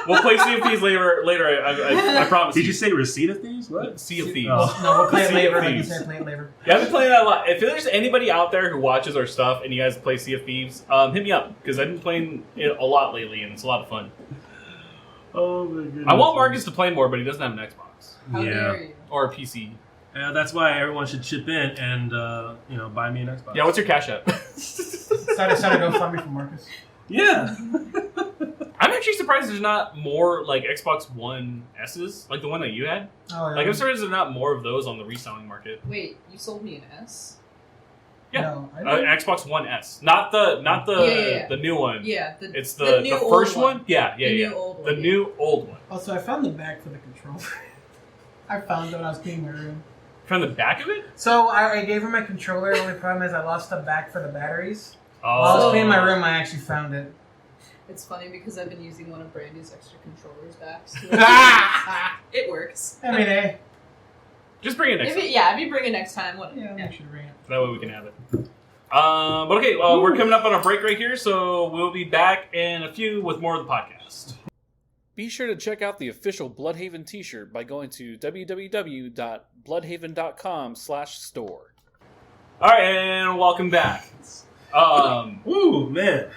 We'll play Sea of Thieves later. I promise. Did you say receipt of thieves? What? Sea of Thieves. Oh. No, we'll play it Sea later. of Like you Thieves. said, play it later. Yeah, I've been playing that a lot. If there's anybody out there who watches our stuff and you guys play Sea of Thieves, hit me up because I've been playing it a lot lately and it's a lot of fun. Oh my goodness. I want Marcus to play more, but he doesn't have an Xbox How Yeah. dare you? or a PC. That's why everyone should chip in and buy me an Xbox. Yeah, what's your cash app? Start a GoFundMe for Marcus. Yeah. I'm actually surprised there's not more like Xbox One S's, like the one that you had. Oh, yeah. Like I'm surprised there's not more of those on the reselling market. Wait, you sold me an S? Yeah. No, I don't. Xbox One S, not the Yeah. the new one. Yeah, It's the new first old one. Yeah, The yeah. new old The one, new old one. Also, I found the bag for the controller. I found it when I was cleaning my room. From the back of it. So I gave her my controller. The only problem is I lost the back for the batteries. Oh. While I was cleaning my room, I actually found it. It's funny because I've been using one of Brandy's extra controllers backs to it works. I mean, hey. Just bring it next time. If you bring it next time, what? Yeah, I should bring it. That way we can have it. But okay, we're coming up on a break right here, so we'll be back in a few with more of the podcast. Be sure to check out the official Bluhdhaven t-shirt by going to www.bluhdhaven.com/store. All right, and welcome back. Ooh, man.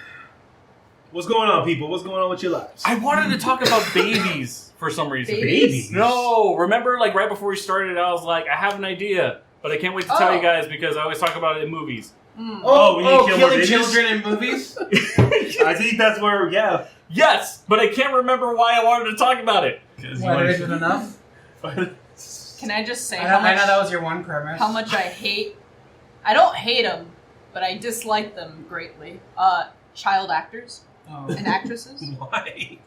What's going on, people? What's going on with your lives? I wanted to talk about babies for some reason. Babies? No, remember, like right before we started, I was like, I have an idea, but I can't wait to tell you guys because I always talk about it in movies. Oh, we need to kill more killing babies? children in movies? I think that's where, yeah. Yes, but I can't remember why I wanted to talk about it. What, isn't enough? Can I just say I how know much, that was your one premise. how much I hate? I don't hate them, but I dislike them greatly. Child actors Oh. and actresses. Why?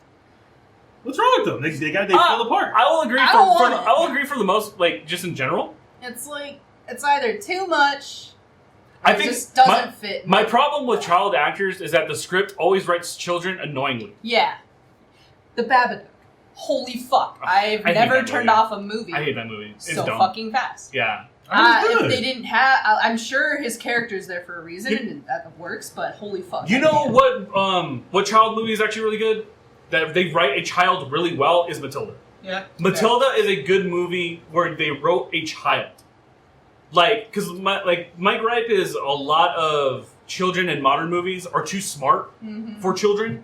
What's wrong with them? They fall apart. I will agree. I don't want it. I will agree for the most, like just in general. It's like it's either too much. I It think just doesn't fit. My problem with child actors is that the script always writes children annoyingly. Yeah, the Babadook. Holy fuck! I've I hate never that turned movie. off a movie I hate that movie. It's so dumb. fucking fast. Yeah. If they didn't have, I'm sure his character's there for a reason and that works. But holy fuck! You I know can't. what child movie is actually really good? That they write a child really well is Matilda. Yeah. Matilda is a good movie where they wrote a child. Like, because my gripe is a lot of children in modern movies are too smart for children.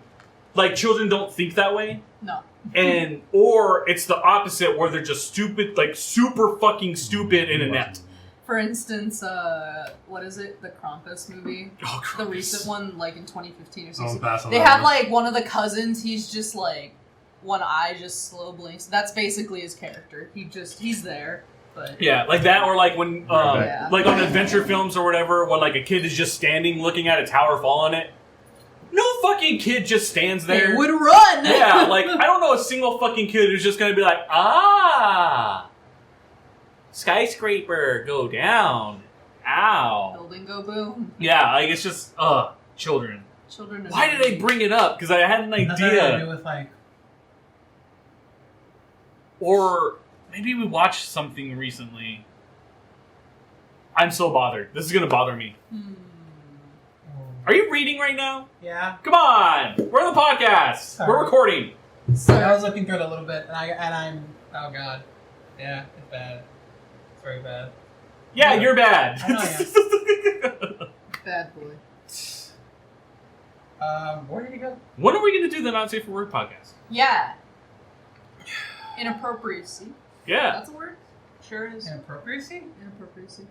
Like, children don't think that way. No. Or it's the opposite where they're just stupid, like super fucking stupid and inept. For instance, what is it? The Krampus movie? Oh, The Christ. recent one, like in 2015 or I'll something. pass on They that have one. like one of the cousins, he's just like, one eye just slow blinks. That's basically his character. He's there, but... Yeah, like that, or like when, Yeah. like on adventure films or whatever, when like a kid is just standing looking at a tower fall on it. No fucking kid just stands there. They would run! Yeah, like, I don't know a single fucking kid who's just gonna be like, skyscraper, go down. Ow. Building go boom. Yeah, like, it's just, children. Children. Why did I bring it up? Because I had an Nothing to idea. do with, like... Or maybe we watched something recently. I'm so bothered. This is gonna bother me. Are you reading right now? Yeah. Come on! We're on the podcast! Sorry. We're recording! So I was looking through it a little bit, and I'm... Oh, God. Yeah, it's bad. It's very bad. Yeah, you're bad. I know I Bad boy. Where did he go? When are we going to do the Not Safe for Work podcast? Yeah. Inappropriacy. Yeah. That's a word? Sure is. Inappropriacy? Inappropriacy. Is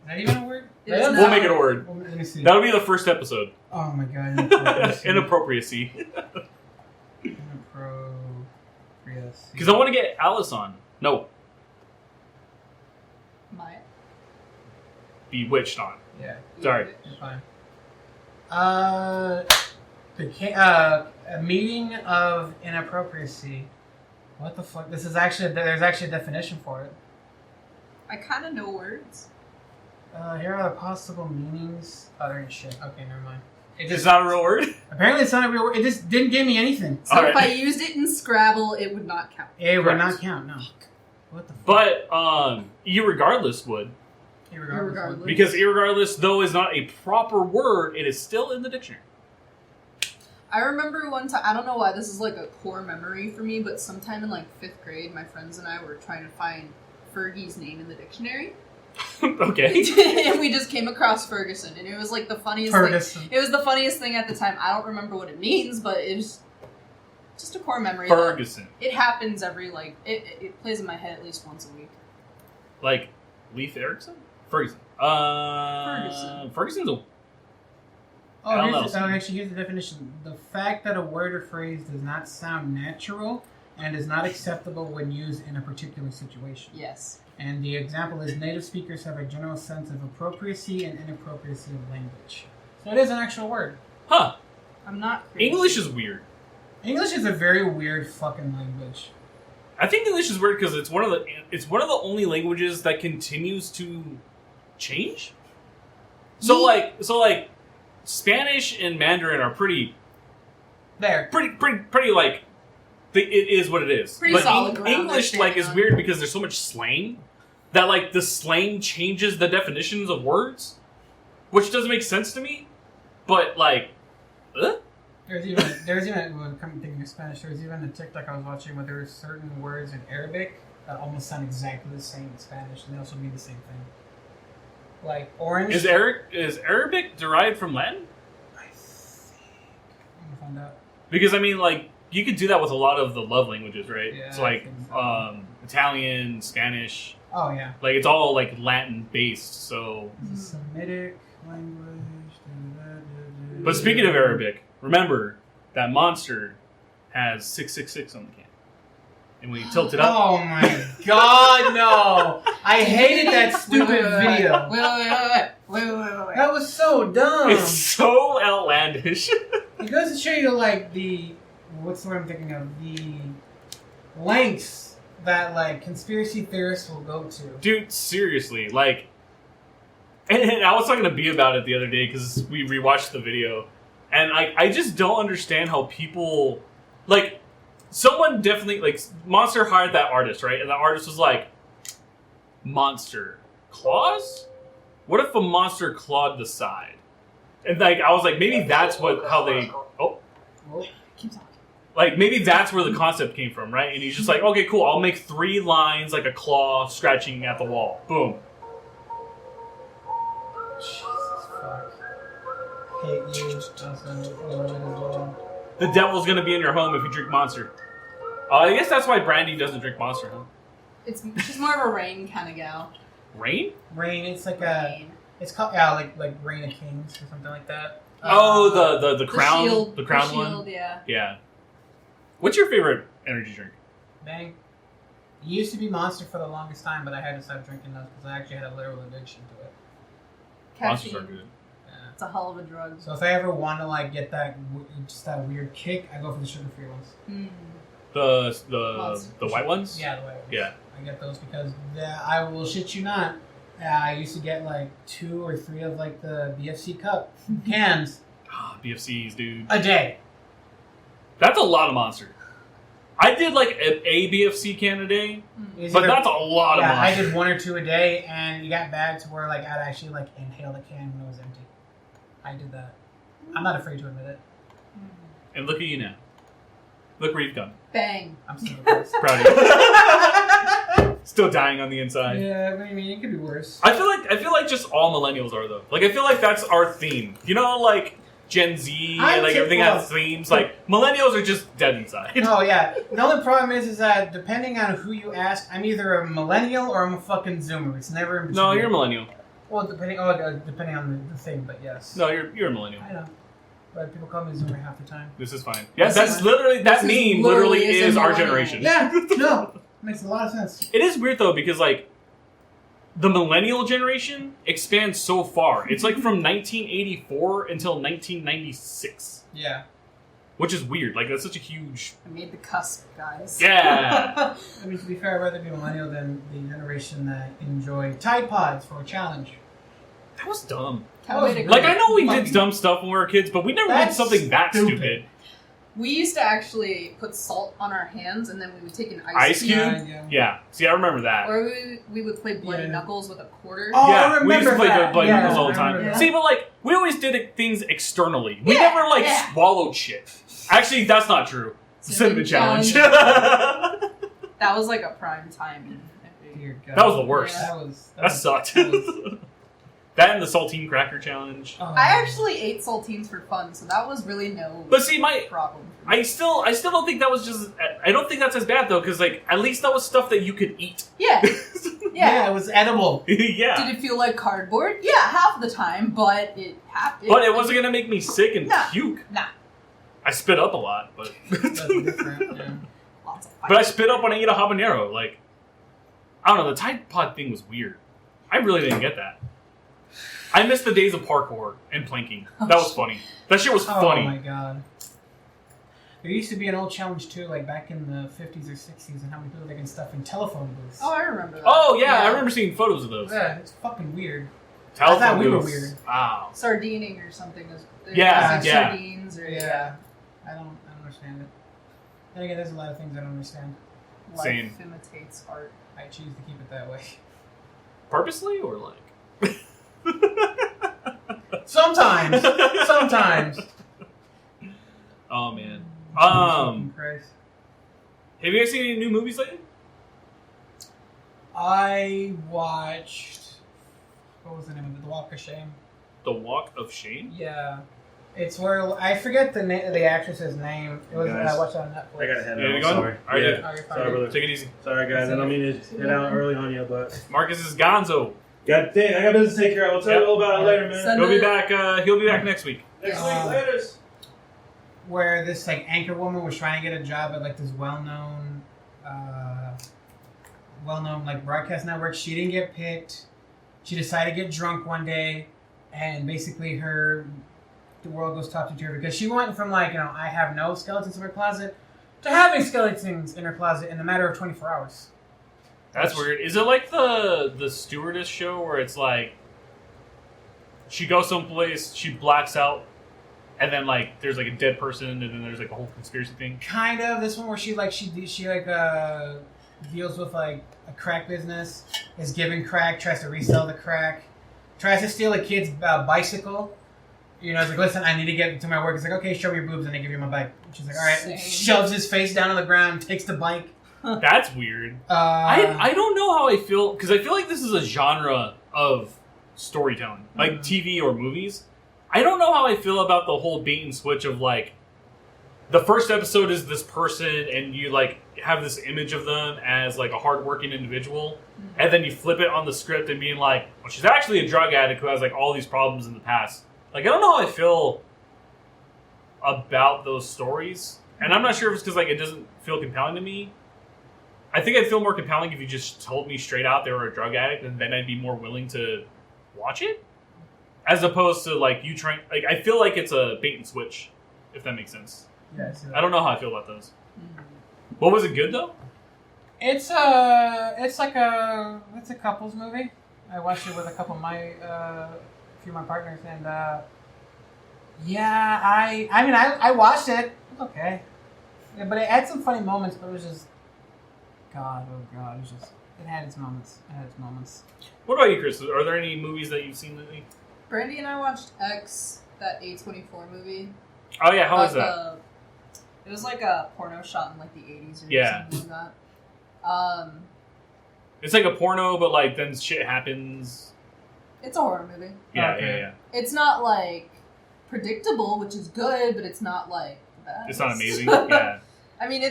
that even a word? It is We'll make it a word. Well, let me see. That'll be the first episode. Oh my God. Inappropriacy. Inappropriacy. Because I want to get Alice on. No, Maya. Bewitched on. Yeah. Sorry. You're fine. A meeting of inappropriacy. What the fuck? There's actually a definition for it. I kind of know words. Here are the possible meanings. Oh, there ain't shit. Okay, never mind. It's not a real word? Apparently it's not a real word. It just didn't give me anything. So if I used it in Scrabble, it would not count. It would not count, no. What the fuck? But, irregardless would. Irregardless. Because irregardless, though, is not a proper word, it is still in the dictionary. I remember one time, I don't know why this is like a core memory for me, but sometime in like 5th grade, my friends and I were trying to find Fergie's name in the dictionary. Okay. And we just came across Ferguson, and it was like the funniest thing. It was the funniest thing at the time. I don't remember what it means, but it was just a core memory. Ferguson. It happens every, like, it plays in my head at least once a week. Like, Leif Erikson? Ferguson. Ferguson's a... Actually, here's the definition. The fact that a word or phrase does not sound natural and is not acceptable when used in a particular situation. Yes. And the example is native speakers have a general sense of appropriacy and inappropriacy of language. So it is an actual word. Huh. I'm not crazy. English is weird. English is a very weird fucking language. I think English is weird because it's one of the only languages that continues to change. So like Spanish and Mandarin are pretty like it is what it is. Pretty but solid ground English they're like is standing on. weird because there's so much slang that like the slang changes the definitions of words, which doesn't make sense to me. But like, There's even when I'm thinking of Spanish, there's even a TikTok I was watching where there were certain words in Arabic that almost sound exactly the same in Spanish, and they also mean the same thing. Like orange. Is Arabic derived from Latin? I think. I'm gonna find out. Because I mean, like, you could do that with a lot of the love languages, right? Yeah, so like, I think so. Italian, Spanish. Oh yeah. Like it's all like Latin based. So. It's a Semitic language. But speaking of Arabic, remember that monster has 666 on the can, and when you tilt it up, oh my god, no! I hated that stupid video. Wait. That was so dumb. it's so outlandish. It goes to show you, like, what's the word I'm thinking of? The lengths that, like, conspiracy theorists will go to. Dude, seriously, like, and I was talking to B about it the other day because we rewatched the video, and I just don't understand how people, like, someone definitely, like, Monster hired that artist, right? And the artist was like, monster claws? What if a monster clawed the side? And, like, I was like, maybe that's how they... Oh. Keep talking. Like, maybe that's where the concept came from, right? And he's just like, okay, cool, I'll make 3 lines, like a claw scratching at the wall. Boom. Jesus fuck. Hate you. Also, The devil's gonna be in your home if you drink Monster. I guess that's why Brandy doesn't drink Monster, huh? She's more of a rain kind of gal. Rain? Rain, it's like Rain. it's called, like Rain of Kings or something like that. Oh, the crown, shield, the crown one. shield, yeah. Yeah. What's your favorite energy drink? Bang. It used to be Monster for the longest time, but I had to stop drinking those because I actually had a literal addiction to it. Monsters are Caffeine. good. Yeah. It's a hell of a drug. So if I ever want to like get that just that weird kick, I go for the sugar-free ones. Mm. The white ones? Yeah, the white ones. Yeah. I get those because I will shit you not. I used to get like 2 or 3 of like the BFC cup cans Ah, BFCs, dude. a day. That's a lot of Monster. I did like a BFC can a day, It's but either- that's a lot of yeah, I Monster. did 1 or 2 a day, and you got bad to where like I'd actually like inhale the can when it was empty. I did that. I'm not afraid to admit it. And look at you now. Look where you've gone. Bang. I'm still pissed. Proud of you. Still dying on the inside. Yeah, I mean it could be worse. I feel like just all millennials are though. Like I feel like that's our theme. You know, like Gen Z and like everything has themes. Like millennials are just dead inside. Oh yeah. The only problem is that depending on who you ask, I'm either a millennial or I'm a fucking Zoomer. It's never in between. No, you're a millennial. Well, depending on the thing, but yes. No, you're a millennial. I know. but people call me Zoomer half the time. This is fine. Yeah, that's literally that meme. Literally is our generation. Yeah, no, makes a lot of sense. It is weird though because like the millennial generation expands so far. It's like from 1984 until 1996. Yeah. Which is weird. Like, that's such a huge... I made the cusp, guys. Yeah! I mean, to be fair, I'd rather be a millennial than the generation that enjoyed Tide Pods for a challenge. That was dumb. Like, I know we did dumb stuff when we were kids, but we never did something that stupid. We used to actually put salt on our hands, and then we would take an ice cube. Yeah. See, I remember that. Or we would play Bloody Knuckles with a quarter. Oh, yeah, I remember we used to play that. Bloody Knuckles all the time. Yeah. See, but like, we always did things externally. We never swallowed shit. Actually, that's not true. Cinnamon challenge. That was like a prime time. Dear God. That was the worst. Yeah, that sucked. That and the saltine cracker challenge. I actually ate saltines for fun, so that was really no. But see, problem. I still don't think that was just. I don't think that's as bad though, because like at least that was stuff that you could eat. Yeah. Yeah, it was edible. Yeah. Did it feel like cardboard? Yeah, half the time, but it happened. But it wasn't gonna make me sick and puke. Nah. I spit up a lot, but. That's different. Yeah. But I spit up when I eat a habanero. Like, I don't know. The Tide Pod thing was weird. I really didn't get that. I missed the days of parkour and planking. That was funny. That shit was funny. Oh my god. There used to be an old challenge too, like back in the 50s or 60s, and how many people they can stuff in telephone booths. Oh, I remember that. Oh yeah, I remember seeing photos of those. Yeah, it's fucking weird. Telephone I thought we were booths. weird. Wow. Sardining or something. Yeah, yeah. Sardines or I don't understand it. And again, there's a lot of things I don't understand. Same. Life imitates art. I choose to keep it that way. Purposely or like? Sometimes. Sometimes. Oh man. Christ. Have you guys seen any new movies lately? I watched. What was the name of it? The Walk of Shame. The Walk of Shame? Yeah. It's where I forget the actress's name. It was I watched it on Netflix. I gotta head Yeah, out. you going? Sorry. All right, Yeah. yeah. Sorry, brother. Take it easy. Sorry, guys. I don't mean to head out early on you, but Marcus is gonzo. God dang, I got business to take care of. I'll tell you all about it later, man. Send He'll be it. back. He'll be back next week. Next week, later. Where this like anchor woman was trying to get a job at like this well-known like broadcast network. She didn't get picked. She decided to get drunk one day, and basically the world goes topsy-turvy because she went from like, I have no skeletons in her closet to having skeletons in her closet in a matter of 24 hours. That's weird. Is it like the stewardess show where it's like she goes someplace, she blacks out, and then like there's like a dead person, and then there's like a whole conspiracy thing? Kind of. This one where she deals with like a crack business, is given crack, tries to resell the crack, tries to steal a kid's bicycle. It's like, listen, I need to get to my work. It's like, okay, show me your boobs, and I give you my bike. She's like, all right. Same. Shoves his face down on the ground, takes the bike. That's weird. I don't know how I feel, because I feel like this is a genre of storytelling, like TV or movies. I don't know how I feel about the whole bait and switch of like, the first episode is this person, and you like have this image of them as like a hardworking individual, and then you flip it on the script and being like, well, she's actually a drug addict who has like all these problems in the past. Like, I don't know how I feel about those stories, and I'm not sure if it's because like it doesn't feel compelling to me. I think I'd feel more compelling if you just told me straight out they were a drug addict, and then I'd be more willing to watch it, as opposed to like you trying. Like, I feel like it's a bait and switch, if that makes sense. Yes. I don't know how I feel about those. What was it good though? It's a couples movie. I watched it with a couple of my few of my partners, and I watched it. It was okay, yeah, but it had some funny moments. But it was just it was just it had its moments. What about you, Chris? Are there any movies that you've seen lately? Brandy and I watched X, that A24 movie. Oh yeah, how was that? It was like a porno shot in like the 80s or something like that. It's like a porno, but like then shit happens. It's a horror movie. Yeah, Okay. yeah. It's not like predictable, which is good, but it's not like the best. It's not amazing. Yeah. I mean,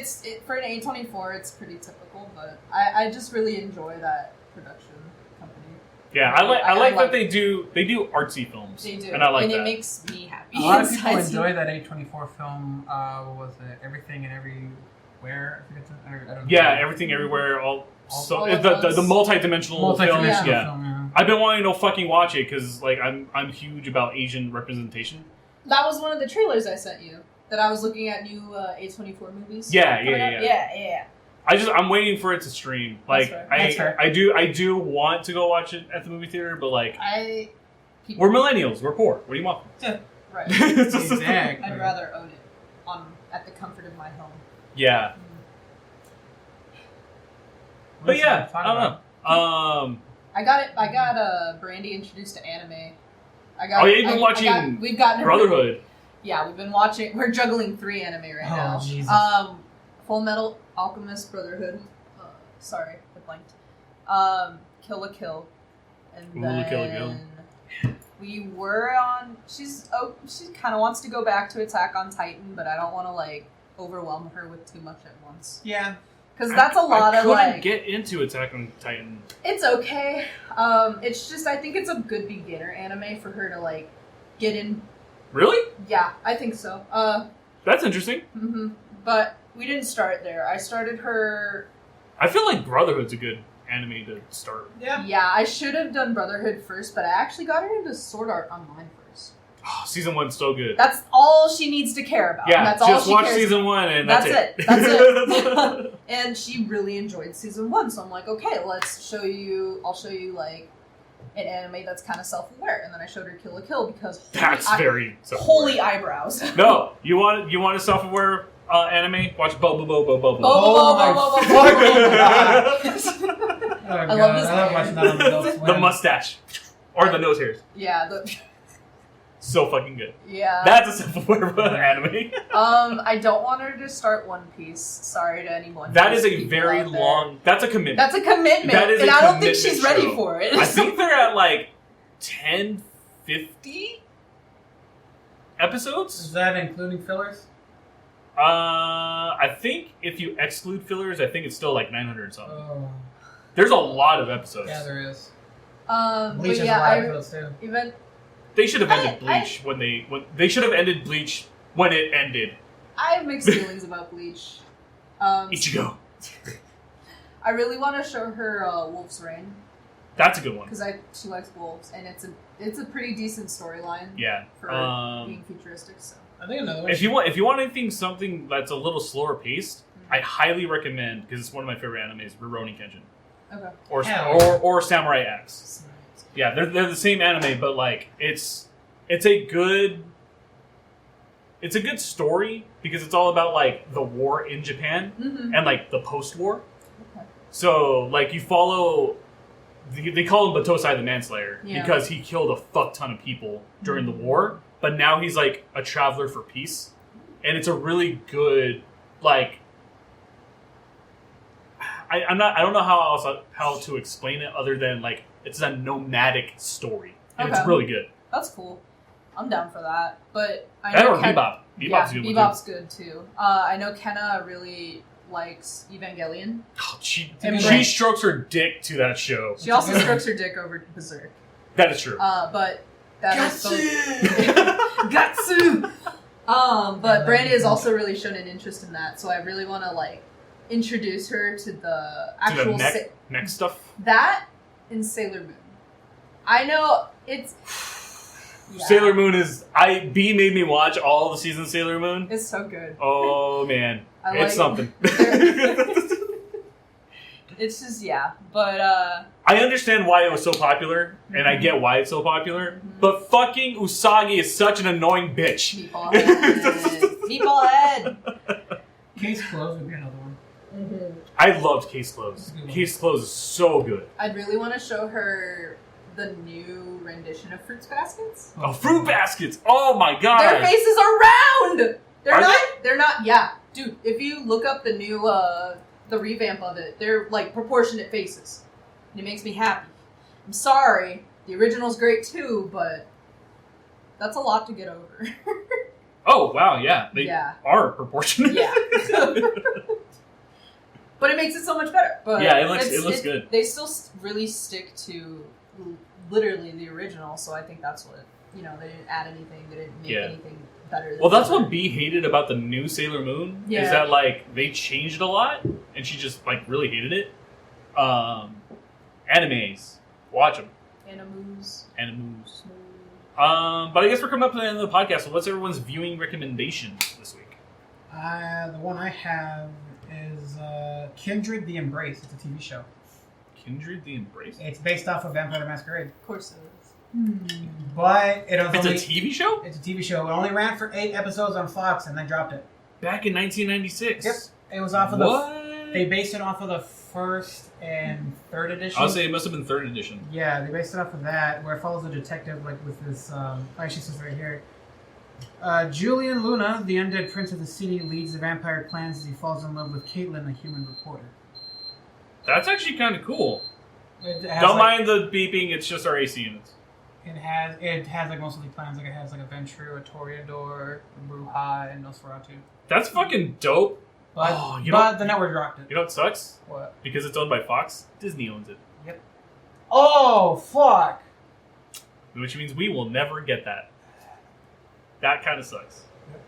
for an A24, it's pretty typical, but I just really enjoy that production company. Yeah, I like that they do artsy films. They do, and I like and that. it makes me happy. A lot of people inside. enjoy that A24 film. What was it? Everything and Everywhere. I forget I don't know. Yeah, Everything Everywhere. All all the at once. multidimensional film. Multidimensional Yeah. film. Yeah. I've been wanting to fucking watch it because like I'm huge about Asian representation. That was one of the trailers I sent you. That I was looking at new A24 movies. Yeah. Yeah. I'm waiting for it to stream. Like That's fair. I do want to go watch it at the movie theater, but like People, we're millennials, we're poor. What do you want? right. Exactly. I'd rather own it at the comfort of my home. Yeah. But yeah, I don't know. I got Brandy introduced to anime. You've been watching we've gotten Brotherhood. Yeah, we've been watching. We're juggling 3 anime right now. Jesus. Full Metal Alchemist Brotherhood. Sorry, I blanked. Kill la Kill, and Ooh, then Kill la Kill. we were on. She kind of wants to go back to Attack on Titan, but I don't want to like overwhelm her with too much at once. Yeah. Because that's a lot I of like. get into Attack on Titan. It's okay. It's just I think it's a good beginner anime for her to like get in. Really? Yeah, I think so. That's interesting. But we didn't start there. I started her. I feel like Brotherhood's a good anime to start. Yeah. Yeah, I should have done Brotherhood first, but I actually got her into Sword Art Online first. Oh, season 1's so good. That's all she needs to care about. Yeah, that's all just she watch cares season 1 and that's it. That's it. And she really enjoyed season 1, so I'm like, okay, I'll show you like an anime that's kind of self-aware. And then I showed her Kill la Kill because That's very self-aware. holy eyebrows. No, you want a self-aware anime? Watch Bo. Oh I love this I love hair. watching that on Adult Swim. The mustache. Or the nose hairs. Yeah, So fucking good. yeah. That's a self-aware anime. I don't want her to start One Piece. Sorry to anyone. That is a very long... That's a commitment. That's a commitment. That is and a I don't think commitment she's ready show. for it. I think they're at like 1050 episodes. Is that including fillers? I think if you exclude fillers, I think it's still like 900 something. Oh. There's a lot of episodes. Yeah, there is. But Bleach has yeah, a lot of episodes too. even They should have ended Bleach when they should have ended Bleach when it ended. I have mixed feelings about Bleach. Ichigo. I really want to show her Wolf's Rain That's a good one. because she likes wolves, and it's a pretty decent storyline Yeah. for being futuristic. So I think another one. If you want something that's a little slower paced, I highly recommend because it's one of my favorite animes, Rurouni Kenshin. okay, Or Samurai X. Yeah, they're the same anime, but like it's a good story because it's all about like the war in Japan and like the post-war. Okay. So like you follow, they call him Batosai the Manslayer because he killed a fuck ton of people during the war, but now he's like a traveler for peace, and it's a really good like. I don't know how to explain it other than like it's a nomadic story and it's really good. That's cool. I'm down for that. But I That know or Bebop. Bebop's a good one too. Bebop's good too. I know Kenna really likes Evangelion. Oh, she And strokes her dick to that show. She also strokes her dick over Berserk. That is true. But that is Gatsu. But Brandy has also really shown an interest in that, so I really want to like introduce her to the actual mech stuff. That and Sailor Moon. I know it's Sailor Moon is B made me watch all the seasons of Sailor Moon. It's so good. Oh man, it's something. It's just but I understand why it was so popular, and I get why it's so popular. But fucking Usagi is such an annoying bitch. Meatball head. Meatball head. Case Closed would be another one. I loved Case Closed. Case Closed is so good. I'd really want to show her the new rendition of Fruits Baskets. Oh, Fruit Baskets! Oh my god! Their faces are round! Are They're not, yeah. Dude, if you look up the new, the revamp of it, they're like proportionate faces. And it makes me happy. I'm sorry, the original's great too, but that's a lot to get over. Oh, wow, yeah. They are proportionate. Yeah. But it makes it so much better. But yeah, it looks good. They still really stick to literally the original, so I think that's what, they didn't add anything, they didn't make anything better than Well, that's what B hated about the new Sailor Moon, is that, like, they changed a lot, and she just, like, really hated it. Animes. Watch them. Animus. But I guess we're coming up to the end of the podcast, so what's everyone's viewing recommendation this week? The one I have is Kindred the Embrace. It's a TV show. Kindred the Embrace? It's based off of Vampire the Masquerade. Of course it is. But it's a TV show? It's a TV show. It only ran for 8 episodes on Fox, and they dropped it. Back in 1996? Yep. It was off of What? They based it off of the 1st and 3rd edition. I'll say it must have been 3rd edition. Yeah, they based it off of that, where it follows a detective, like, with this, actually, it says right here. Julian Luna, the undead prince of the city, leads the vampire plans as he falls in love with Caitlin, a human reporter. That's actually kind of cool. Don't Don't mind the beeping, it's just our AC units. It has like most of the plans, like it has like a Ventrue, a Toreador, a Bruja, and Nosferatu. That's fucking dope. But, the network dropped it. You know what sucks? What? Because it's owned by Fox, Disney owns it. Yep. Oh, fuck! Which means we will never get that. That kind of sucks. Yep.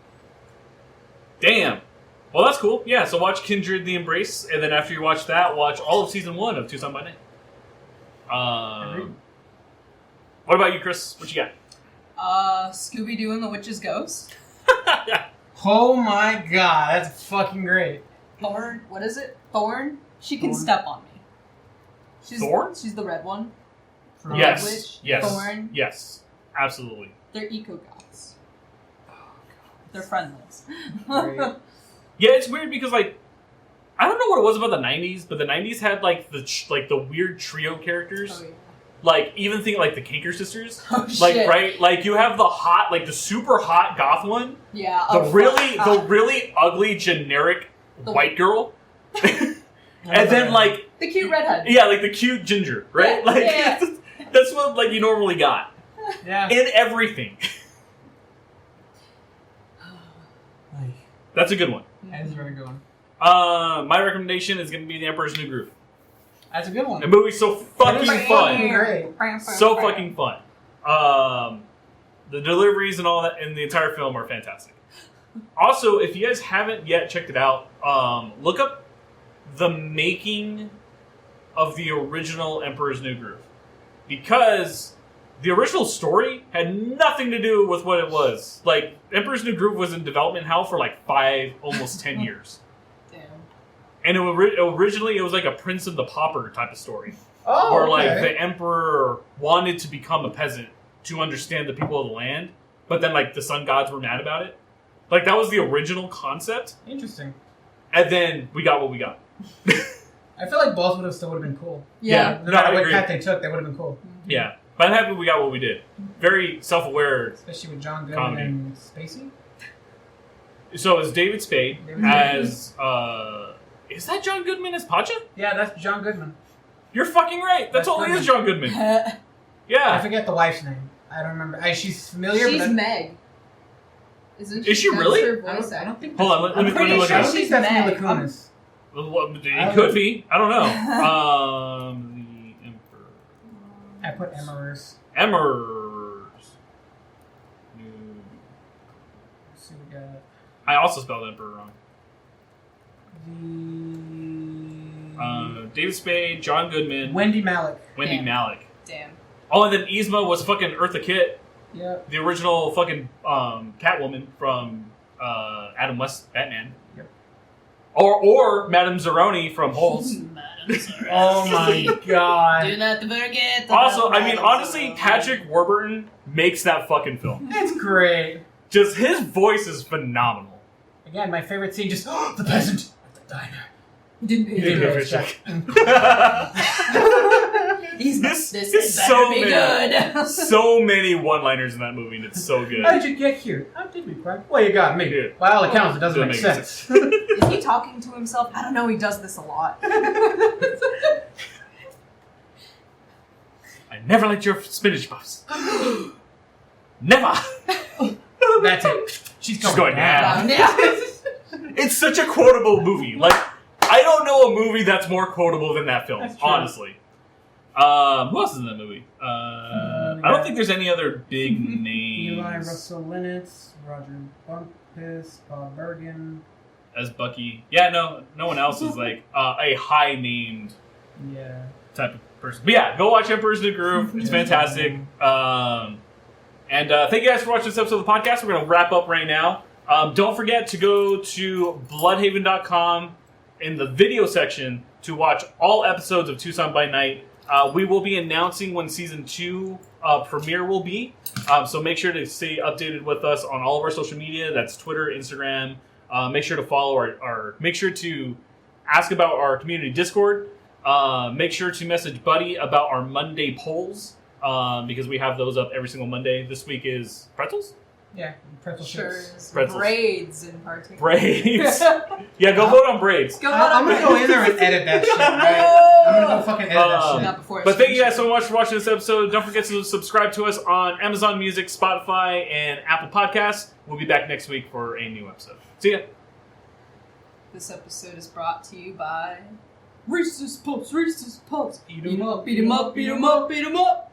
Damn. Well, that's cool. Yeah, so watch Kindred the Embrace, and then after you watch that, watch all of Season 1 of Tucson by Night. What about you, Chris? What you got? Scooby-Doo and the Witch's Ghost. Oh my god, that's fucking great. Thorn, what is it? Thorn? She can Thorn? step on me. Thorn? She's the red one. From Yes. Witch, Yes. Thorn. Yes. Absolutely. They're eco-goths. They're friendless. Great. Yeah, it's weird because, like, I don't know what it was about the 90s, but the 90s had, like, the weird trio characters. Oh, yeah. Like, even think, like, the Kinker sisters. Oh, Like, shit. right? Like, you have the hot, like, the super hot goth one. Yeah. The really ugly, generic The- white girl. And then, like... the cute redhead. Yeah, like, the cute ginger, right? Yeah, Like, yeah. that's what, like, you normally got. Yeah. In everything. That's a good one. That is a very good one. My recommendation is going to be The Emperor's New Groove. That's a good one. The movie's so fucking That is fun. fucking great. So fucking fun. The deliveries and all that in the entire film are fantastic. Also, if you guys haven't yet checked it out, look up the making of the original Emperor's New Groove. Because the original story had nothing to do with what it was. Like, Emperor's New Groove was in development hell for like 5, almost 10 years. Damn. And originally it was like a Prince of the Pauper type of story. Oh, Where, like, okay. the emperor wanted to become a peasant to understand the people of the land, but then, like, the sun gods were mad about it. Like, that was the original concept, Interesting. and then we got what we got. I feel like both would have still would have been cool. Yeah. No No, I matter what agree. path they took, they would have been cool. Yeah. But I'm happy we got what we did. Very self-aware. Especially with John Goodman Comedy. and Spacey. So it's David Spade David as... is that John Goodman as Pacha? Yeah, that's John Goodman. You're fucking right. That That's totally Goodman. is John Goodman. I Yeah. forget the wife's name. I don't remember. She's familiar. She's but Meg. Isn't she? Is she That's really? her I voice don't actor. think. Hold on, let me pretty look sure at I don't it. think that's Mila Meg. Kunis. Well, it could be. I don't know. The Emperor. I put Emmer's. Emmers. Let's see, we got I also spelled Emperor wrong. the David Spade, John Goodman, Wendy Malick. Wendy Damn. Malick. Damn. Oh, and then Yzma was fucking Eartha Kitt, Yep. the original fucking Catwoman from Adam West Batman. Yep. Or Madame Zeroni from Holes. Oh my god. Do not forget. Also, I mean, honestly, Patrick Warburton makes that fucking film. It's great. Just his voice is phenomenal. Again, my favorite scene. Just the peasant at the diner. Didn't pay Didn't the pay bill. for He's This this is better so be many. good. So many one-liners in that movie, and it's so good. How did you get here? How did we, Frank? Well, you got me. Yeah. By all accounts, it doesn't make sense. Is he talking to himself? I don't know. He does this a lot. I never liked your spinach puffs. Never. That's it. She's going, going down. Yeah. It's such a quotable movie. Like, I don't know a movie that's more quotable than that film, That's true. honestly. Who else is in that movie? I don't think there's any other big names. Eli Russell Linitz, Roger Bumpus, Bob Bergen. As Bucky. Yeah, no one else is like a high named type of person. But yeah, go watch Emperor's New Groove. It's fantastic. And thank you guys for watching this episode of the podcast. We're going to wrap up right now. Don't forget to go to Bluhdhaven.com in the video section to watch all episodes of Tucson by Night. We will be announcing when Season 2 premiere will be. So make sure to stay updated with us on all of our social media. That's Twitter, Instagram. Make sure to follow make sure to ask about our community Discord. Make sure to message Buddy about our Monday polls because we have those up every single Monday. This week is pretzels? Yeah, pretzel Shirts. Pretzels. Braids in particular. Braids. Yeah, go vote on braids. I'm going to go in there and edit that shit, right? I'm going to go fucking edit that shit. Not before But thank you guys so much for watching this episode. Don't forget to subscribe to us on Amazon Music, Spotify, and Apple Podcasts. We'll be back next week for a new episode. See ya. This episode is brought to you by Reese's Puffs. Eat 'em up, beat 'em up, beat 'em up, beat 'em up.